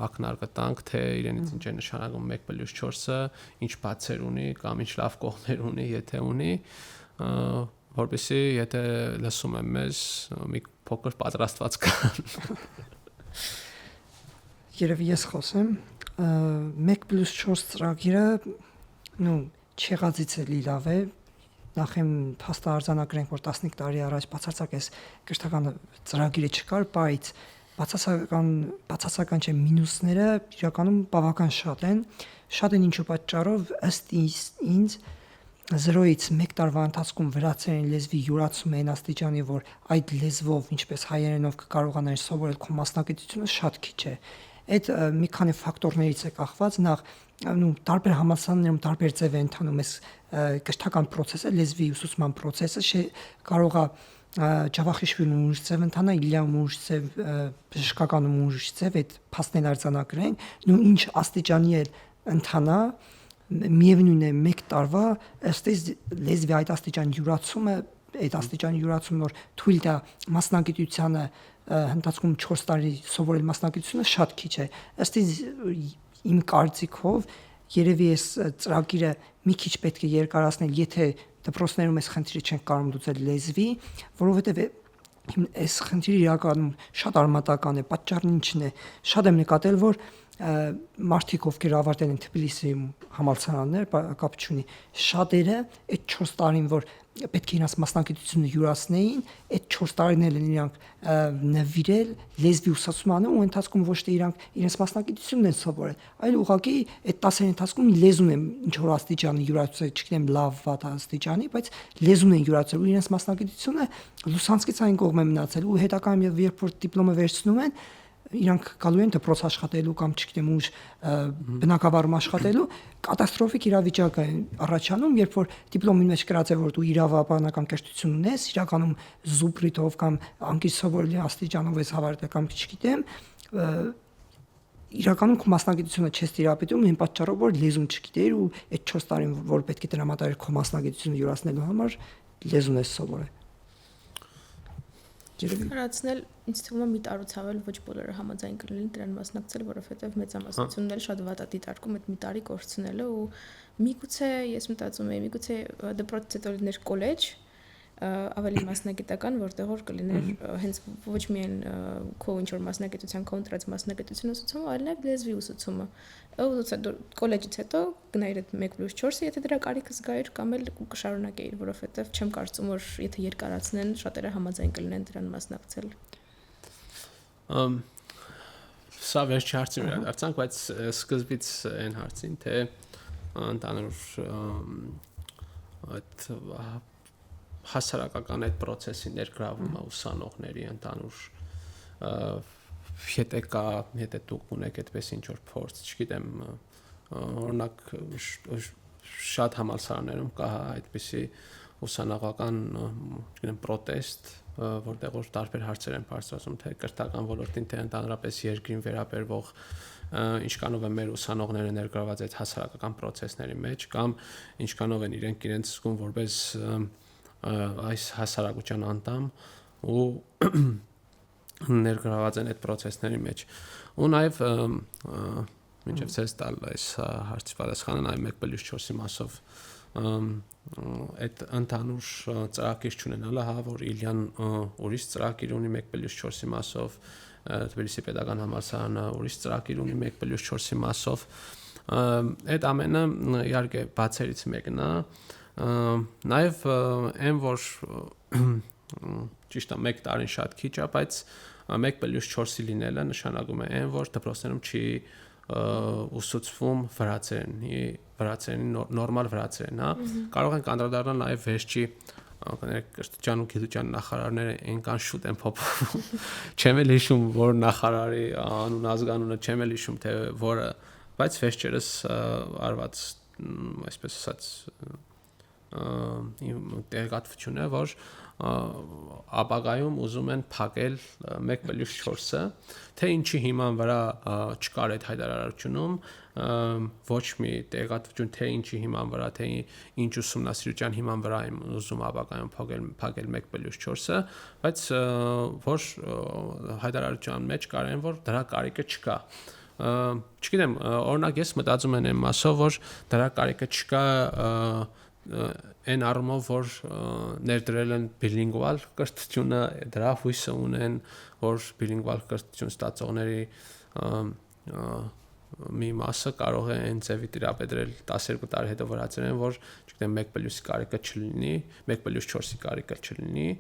ակնարկը տանք, թե իրենից ինչ է նշանակում 1+4-ը, ինչ բացեր ունի կամ ինչ լավ կողմեր ունի, եթե ունի, որպեսզի եթե լսում եմ մեզ մի փոքր պատրաստված կան։ Երևի ես խոսեմ 1+4 ծրագիրը չեղածից էլի լավ է, նախ եմ փաստահարձանագրենք, որ 15 տարի առաջ բացարձակ էս կրթական ծրագիրը չկար, բայց բացասական չէ մինուսները իրականում բավական շատ են ինչու պատճառով ըստ ինձ 0-ից 1 տարվա ընթացքում վրացերեն լեզվի յուրացում այն աստիճանի, որ այդ լեզվով ինչպես հայերենով կկարողանաешь սովորել քո մասնագիտությունը շատ քիչ է։ Այդ մի քանի ֆակտորներից է կախված, նախ տարբեր համալսարաններում տարբեր ձև է ընթանում այս կրթական process-ը, լեզվի ուսուցման process-ը, կարող է Ջավախիշվիլին ուրիշ ձև ընթանա, Իլիայում ուրիշ ձև, Բժշկականում ուրիշ ձև, այդ փաստերն արձանագրեն, ինչ աստիճանի է ընթանա, միևնույն է 1 տարվա ըստ լեզվի այդ աստիճանի յուրացումը, այդ աստիճանի յուրացումն որ թույլ տա մասնագիտությանը ընթացքում 4 տարի սովորել մասնագիտությունը շատ քիչ է։ Ըստ իմ կարծիքով երևի այս ծրագիրը մի քիչ պետք է երկարացնել, եթե դպրոցներում այս խնդիրը չեն կարող լուծել լեզվի, որովհետև այս խնդիրը իրականում շատ արմատական է, պատճառն ինչն է։ Շատ եմ նկատել, որ մարդիկ, ովքեր ավարտել են Թբիլիսիում համալսարաններ, կապ չունի, շատերը այդ 4 տարին, որ պետք է իրանց մասնագիտությունը յուրացնեին, այդ 4 տարիներն են իրանք նվիրել լեզվի ուսուցմանը ու ընթացքում ոչ թե իրանք իրենց մասնագիտությունն են սովորել, այլ ուղղակի այդ 10 տարի ընթացքում լեզուն են ինչ որ աստիճանի յուրացրել, չգիտեմ լավ վատ աստիճանի, բայց լեզուն են յուրացրել ու իրենց մասնագիտությունը լուսանցքից այն կողմ է մնացել ու հետագայում երբ որ դիպլոմը վերցնում են իրանք գալու են դպրոց աշխատելու կամ չգիտեմ ուր բնակավարում աշխատելու կատաստրոֆիկ իրավիճակ է առաջանում, երբ որ դիպլոմի մեջ գրած է որ դու իրավաբանական կրթություն ունես, իրականում զուպրիտով կամ անկից սովորելի աստիճանով ես հավարտել կամ չգիտեմ, իրականում քո մասնագիտությունը չես տիրապետում այն պատճառով որ լեզուն չգիտեիր ու այդ 4 տարին որ պետք է տրամադրել քո մասնագիտությունը յուրացնելու համար լեզուն ես սովորել։ Հարացնել ինձ թվում է մի տարուցավել ոչ բոլորը համաձայն կլինեն դրան մասնակցել, որովհետև մեծամասնությունն էլ շատ վատ է դիտարկում այդ մի տարի կորցնելը ու միգուցե ես մտածում եմ միգուցե դպրոցից հետո լիներ կոլեջ ավելի մասնագիտական, որտեղ որ կլիներ հենց ոչ միայն քո ինչ որ մասնագիտության կոնտրած մասնագիտություն ուսուցումը, այլ նաև լեզվի ուսուցումը։ Ուսուցա կոլեջից հետո գնայր այդ 1+4-ը, եթե դրա կարիքը զգայր կամ էլ կշարունակեիր, որովհետև չեմ կարծում որ եթե երկարացնեն, շատերը համաձայն կլինեն դրան մասնակցել։ Սա վերջի հարցին վերադարձանք, բայց սկզբից այն հարցին, թե ընդհանուր այդ հասարակական այդ process-ի ներգրավումը ուսանողների ընդհանուր եթե դուք ունեք այդպես ինչ որ փորձ, չգիտեմ, օրինակ շատ համալսարաններում կա այդպիսի ուսանողական, չգիտեմ, պրոտեստ, որտեղ որ տարբեր հարցեր են բարձրացում, թե կրթական ոլորտին, թե ընդհանրապես երկրին վերաբերվող ինչքանով են մեր ուսանողները ներգրաված այդ հասարակական process-ների մեջ կամ ինչքանով են իրենք զգում որպես այս հասարակության անդամ ու ներգրաված են այդ process-ների մեջ ու նաև մինչև ցես տալ այս հարցի պատասխանը նաև 1+4-ի մասով այդ ընդհանուր ծրագիր չունենալը, հա, որ Իլյան ուրիշ ծրագիր ունի 1+4-ի մասով, Թբիլիսի պետական համալսարանը ուրիշ ծրագիր ունի 1+4-ի մասով, այդ ամենը իհարկե բացերից մեկն է, նաև այն որ ճիշտ է 1 տարին շատ քիչ է, բայց 1+4-ի լինելը նշանակում է այն որ դպրոցներում չի ուսուցվում վրացերենի նորմալ վրացերեն, հա, կարող են անդրադառնալ նաև վերջի կրթության ու գիտության նախարարները այնքան շուտ են փոփոխվում, չեմ էլ հիշում որ նախարարի անուն ազգանունը չեմ էլ հիշում թե որը, բայց վերջերս արված այսպես ասած տեղեկատվություն է, որ ապագայում ուզում են փակել 1+4-ը, թե ինչի հիման վրա չկար այդ հայտարարությունում, ոչ մի տեղեկատվություն թե ինչի հիման վրա, թե ինչ ուսումնասիրության հիման վրա են ուզում ապագայում փակել 1+4-ը, բայց որ հայտարարության մեջ կար այն որ դրա կարիքը չկա։ Չգիտեմ, օրինակ ես մտածում եմ այն մասով, որ դրա կարիքը չկա այն առումով, որ ներդրել են բիլինգվալ կրթությունը, դրա հույսը ունեն, որ բիլինգվալ կրթություն ստացողների մի մասը կարող է այն ձևի տիրապետել 12 տարի հետո վրացերեն, որ չգիտեմ 1+4-ի կարիքը չլինի, 1+4-ի կարիքը չլինի,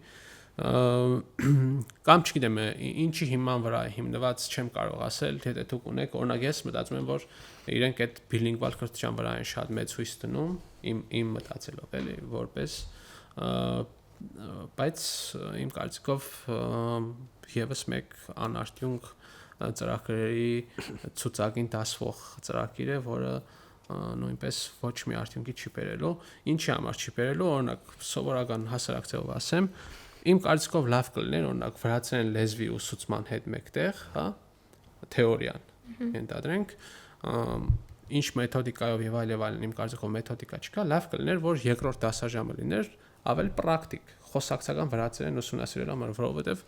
կամ չգիտեմ ինչի հիման վրա հիմնված չեմ կարող ասել, եթե դուք ունեք, օրինակ ես մտածում եմ, որ իրենք այդ բիլինգվալ կրթության վրա են շատ մեծ հույս դնում, իմ մտածելով էլի որպես, բայց իմ կարծիքով եւս մեկ անարդյունք ծրագրերի ցուցակին դասվող ծրագիր է, որը նույնպես ոչ մի արդյունքի չի բերելու, ինչի համար չի բերելու, օրինակ սովորական հասարակ ձևով ասեմ, իմ կարծիքով լավ կլիներ օրինակ վրացերեն լեզվի ուսուցման հետ մեկտեղ, հա, թեորիան ենթադրենք, ինչ մեթոդիկայով եւ այլն, իմ կարծիքով մեթոդիկա չկա, լավ կլիներ, որ երկրորդ դասաժամը լիներ ավելի պրակտիկ, խոսակցական վրացերեն ուսումնասիրելու համար, որովհետեւ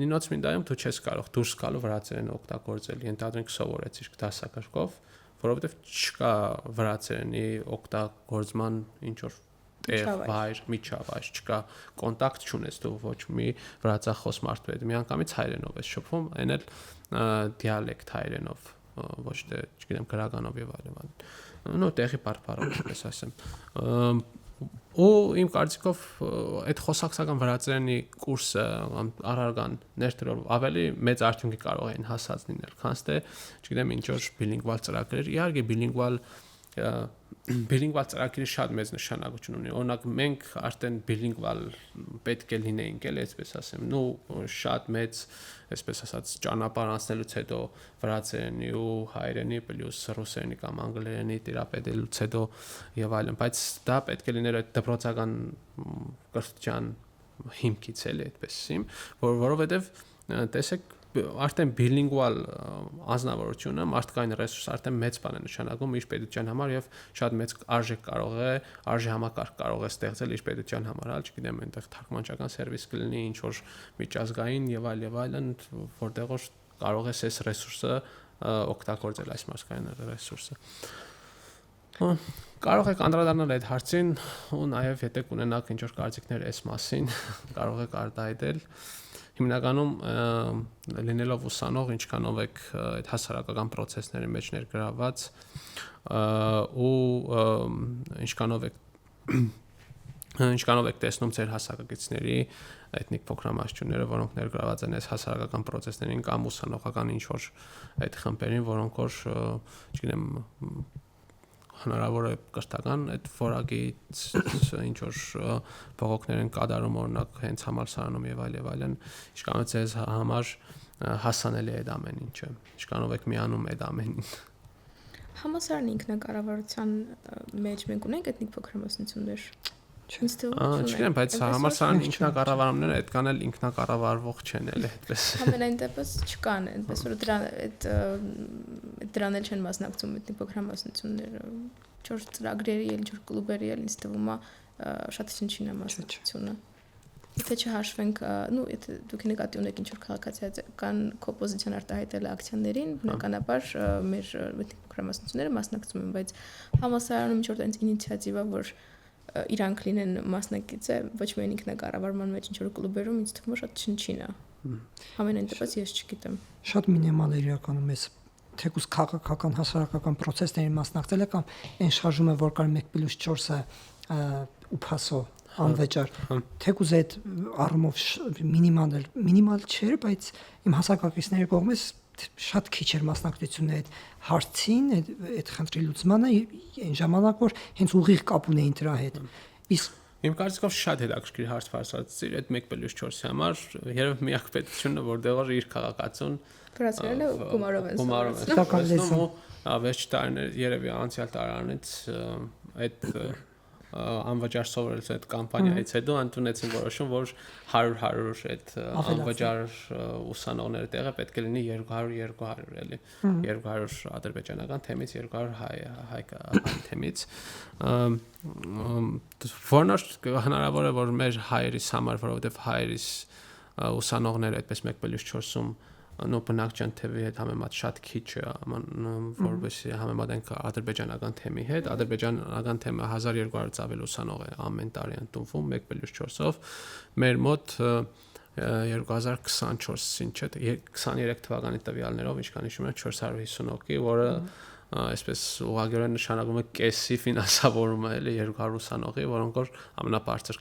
նինոց մինդայում դու չես կարող դուրս գալու վրացերեն օգտագործել, ենթադրենք սովորեցիր դասակարգով, որովհետեւ չկա վրացերենի օգտագործման ինչ որ վայր, միջավայր, չկա կոնտակտ չունես դու ոչ մի վրացախոս մարդու հետ, միանգամից հայերենով ես շփվում, այն էլ դիալեկտ հայերենով, ոչ թե, չգիտեմ, գրականով եւ այլն, նո տեղի բարբառով, այսպես ասեմ, ու իմ կարծիքով այդ խոսակցական վրացերենի կուրսը առարգան ներդրող ավելի մեծ արդյունքի կարող էին հասած լինել, քան թե, չգիտեմ, ինչ որ բիլինգվալ ծրագրեր, իհարկե բիլինգվալ ծրագրի շատ մեծ նշանակություն ունի։ Օրինակ մենք արդեն բիլինգվալ պետք է լինեինք, էլ այսպես ասեմ, ու շատ մեծ, այսպես ասած, ճանապարհ անցնելուց հետո վրացերենի ու հայերենի պլյուս ռուսերենի կամ անգլերենի տիրապետելուց հետո եւ այլն, բայց դա պետք է լիներ այդ դպրոցական կրթության հիմքից էլի այդպեսին, որովհետեւ տեսեք արդեն բիլինգվալ անձնավորությունը մարդկային ռեսուրս արդեն մեծ բան է նշանակում իր պետության համար եւ շատ մեծ արժեք արժե համակարգ կարող է ստեղծել իր պետության համար, չգիտեմ, այնտեղ թարգմանչական սերվիս կլինի, ինչ որ միջազգային եւ այլն, որտեղ որ կարող է այս ռեսուրսը օգտագործել, այս մարդկային ռեսուրսը։ Կարող եք անդրադառնալ այդ հարցին ու նաեւ եթե կունենաք ինչ որ կարծիքներ այս մասին, կարող եք արտահայտել։ Հիմնականում լինելով ուսանող, ինչքանով եք այդ հասարակական process-ների մեջ ներգրավված ու ինչքանով եք տեսնում ձեր հասակակիցների էթնիկ փոքրամասնությունները, որոնք ներգրաված են այս հասարակական process-ներին կամ ուսանողական ինչ որ այդ խմբերին, որոնք որ, չգիտեմ, հնարավոր է կրթական այդ որակից ինչ որ բողոքներ են կատարում օրինակ հենց համալսարանում եւ այլն, ինչքանով ձեզ համար հասանելի է այդ ամեն ինչը, ինչքանով եք միանում այդ ամենին։ Համալսարանի ինքնակառավարության մեջ մենք ունենք էթնիկ փոքրամասնություններ։ Չգիտեմ, բայց համալսարանի ինքնակառավարումները այդքան էլ ինքնակառավարվող չեն էլ այդպես։ Համենայն դեպս չկան, այնպես որ դրան էլ չեն մասնակցում էթնիկ փոքրամասնությունները, ինչ-որ ծրագրերի, ինչ-որ կլուբերի, ինձ թվում է շատ չնչին է մասնակցությունը։ Եթե չհաշվենք, եթե դուք նկատի ունեք ինչ-որ քաղաքացիական կոպոզիցիան արտահայտել ակցիաներին, բնականաբար մեր էթնիկ փոքրամասնությունները մասնակցում են, բայց համալսարանում ինչ-որ այնց ինիցիատիվա, որ իրանք լինեն մասնակից է, ոչ միայն ինքնակառավարման մեջ ինչ-որ կլուբերում, ինձ թվում է շատ չնչին է։ Համենայն դեպս ես չգիտեմ։ Շատ մինիմալ է իրականում էս թեկուզ քաղաքական հասարակական process-ներին մասնակցելը կամ այն շարժումը, որ կար 1+4-ը ուփասո անվճար, թեկուզ այդ առումով մինիմալ չէր, բայց իմ հասակակիցների կողմից շատ քիչ էր մասնակցությունը այդ հարցին, այդ խնդրի լուծմանը այն ժամանակ որ հենց ուղիղ կապ ունեին դրա հետ։ Իսկ իմ կարծիքով շատ հետաքրքիր հարց բարձրացրիր այդ 1+4-ի համար, երբ միակ պետությունը որտեղ որ իր քաղաքացուն վրացերենը գումարով են ստանում։ Վերջ տարիներ երևի անցյալ տարիներից այդ անվճար սովորելուց այդ կամպանիայից հետո ընդունեցին որոշում, որ 100 այդ անվճար ուսանողների տեղը պետք է լինի 200 էլի 200 ադրբեջանական թեմից 200 հայ թեմից որնոր հնարավոր է որ մեր հայերիս համար, որովհետև հայերիս ուսանողները այդպես 1+4-ում բնակչության թևի հետ համեմատ շատ քիչ է, որովհետեւ համեմատենք ադրբեջանական թեմի հետ, ադրբեջանական թեմը 1200 ավելի ուսանող է ամեն տարի ընդունվում 1+4-ով, մեր մոտ 2024-ին, չէ, 23 թվականի տվյալներով, ինչքան հիշում եմ, 450 հոգի, որը այսպես ուղղակիորեն նշանակում է կեսի ֆինանսավորումը էլի 200 ուսանողի, որոնք որ ամենաբարձր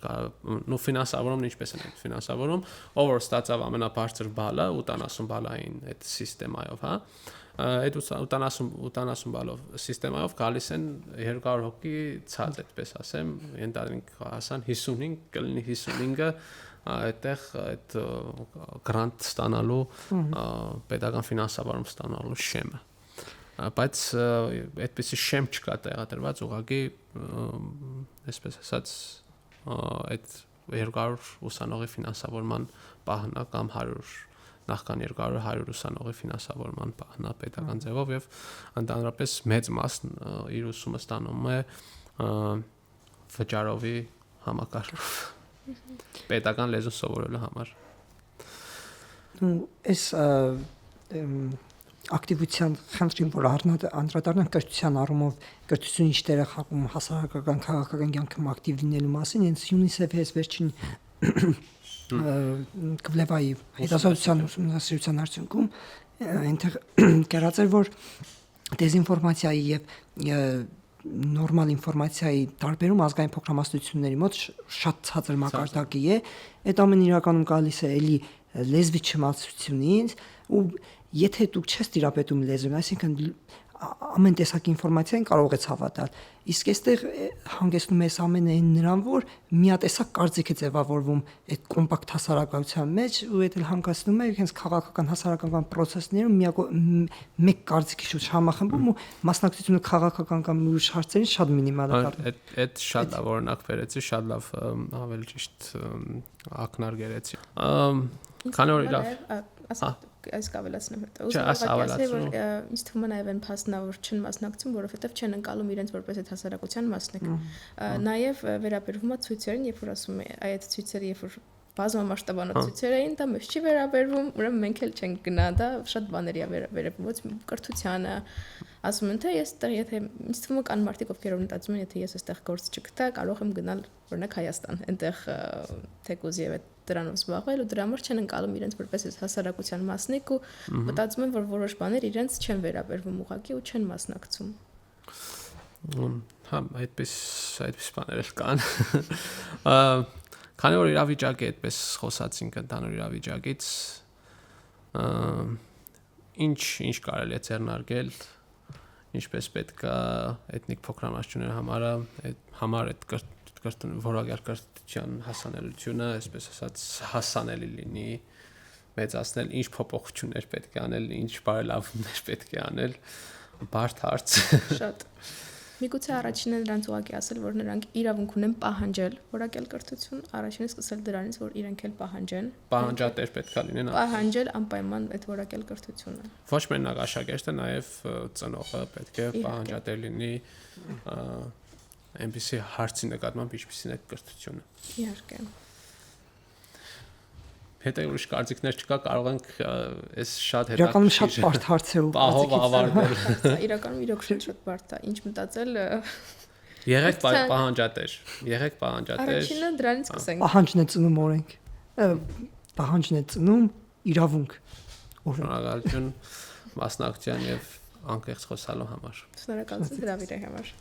ֆինանսավորումն ինչպես են ֆինանսավորում, ով որ ստացավ ամենաբարձր բալը 80 բալային այդ սիստեմայով, հա, այդ 80 բալով սիստեմայով գալիս են 200 հոգի ցած, այդպես ասեմ, ենթադրենք հասան 55, կլինի 55-ը այդտեղ այդ գրանտ ստանալու պետական ֆինանսավորում ստանալու շեմը բայց այդպեսի շեմ չկա տեղադրված ուղղակի այսպես ասած այդ 200 ուսանողի ֆինանսավորման պահանա կամ 100 նախքան 200 ուսանողի ֆինանսավորման պահանա պետական ձևով եւ ընդհանրապես մեծ մասն իր ուսումը ստանում է վճարովի համակարգով պետական լեզու սովորելու համար այս ակտիվության խնդրին, որ անդրադառնանք կրթության առումով, կրթությունը ինչ դեր է խաղում հասարակական քաղաքական կյանքում ակտիվ լինելու մասին, հենց UNICEF-ի վերջին Կվլևայի հետազոտության ուսումնասիրության արդյունքում այնտեղ կերած էր, որ դեզինֆորմացիայի եւ նորմալ ինֆորմացիայի տարբերում ազգային փոքրամասնությունների մոտ շատ ցածր մակարդակի է, այդ ամենը իրականում գալիս է էլի լեզվի չիմացությունից ու եթե դուք չես տիրապետում լեզուն, այսինքն ամեն տեսակի ինֆորմացիային կարող ես հավատալ։ Իսկ այստեղ հանգեցնում է այս ամենը նրան, որ միատեսակ կարծիք է ձևավորվում այդ կոմպակտ հասարակության մեջ ու դա հանգեցնում է հենց քաղաքական հասարակական process-ներում մեկ կարծիքի շուրջ համախմբում ու մասնակցությունը քաղաքական կամ ուրիշ հարցերին շատ մինիմալ է դառնում։ Այդ շատ լավ օրինակ վերեցի, շատ լավ ավելի ճիշտ ակնարկեցի։ Քանի որ իրավ այս կավելացնեմ հետո։ Ասավելացնում։ Ինձ թվում է նաև այն փաստն է, որ չեն մասնակցում, որովհետև չեն ընկալում իրենց որպես այդ հասարակության մասնիկ։ Նաև վերաբերվում է ցույցերին, երբ որ ասում է այդ ցույցերը, երբ որ բազմամասշտաբանոց ցույցեր էին, դա մեզ չի վերաբերվում, ուրեմն մենք էլ չենք գնա, դա շատ բաների է վերաբերվում, ոչ կրթությանը։ Ասում են թե ես այդտեղ եթե ինձ թվում է կան մարդիկ, ովքեր մտածում են, եթե ես այստեղ գործ չգտա, կարող եմ գնալ օրինակ Հայաստան, այնտեղ թեկուզ եւ դրանով զբաղվել ու դրա համար չեն ընկալում իրենց որպես հասարակության մասնիկ ու մտածում են, որ որոշ բաներ իրենց չեն վերաբերվում ուղղակի ու չեն մասնակցում։ Հա, այդպես բաներ կան։ Քանի որ իրավիճակը այդպես խոսացինք ընդհանուր իրավիճակից, ինչ կարելի է ձեռնարկել, ինչպես պետք է էթնիկ փոքրամասնությունների համար այդ որակյալ կրթության հասանելիությունը, այսպես ասած, հասանելի լինի, մեծացնել, ինչ փոփոխություններ պետք է անել, ինչ բարելավումներ պետք է անել, բարդ հարց։ Շատ։ Միգուցե առաջինը նրանց ուղղակի ասել, որ նրանք իրավունք ունեն պահանջել որակյալ կրթություն, առաջինը սկսել դրանից, որ իրենք էլ պահանջեն։ Պահանջատեր պետք է լինեն։ Պահանջել անպայման այդ որակյալ կրթությունը։ Ոչ մենակ աշակերտը, նաև ծնողը պետք է պահանջատեր լինի այնպիսի հարցի նկատմամբ, ինչպիսին այդ կրթությունը։ Իհարկե։ Հետո ուրիշ կարծիքներ չկա, կարող ենք այս շատ իրականում շատ բարդ հարց է ու պահով ավարտել։ Իրականում իրոք շատ բարդ է, ինչ մտածել։ Եղեք պահանջատեր, եղեք պահանջատեր։ Առաջինը դրանից սկսենք։ Պահանջն է ծնում օրենք։ Պահանջն է ծնում իրավունք։ Շնորհակալություն մասնակցության եւ անկեղծ խոսալու համար։ Շնորհակալություն հրավիրի համար։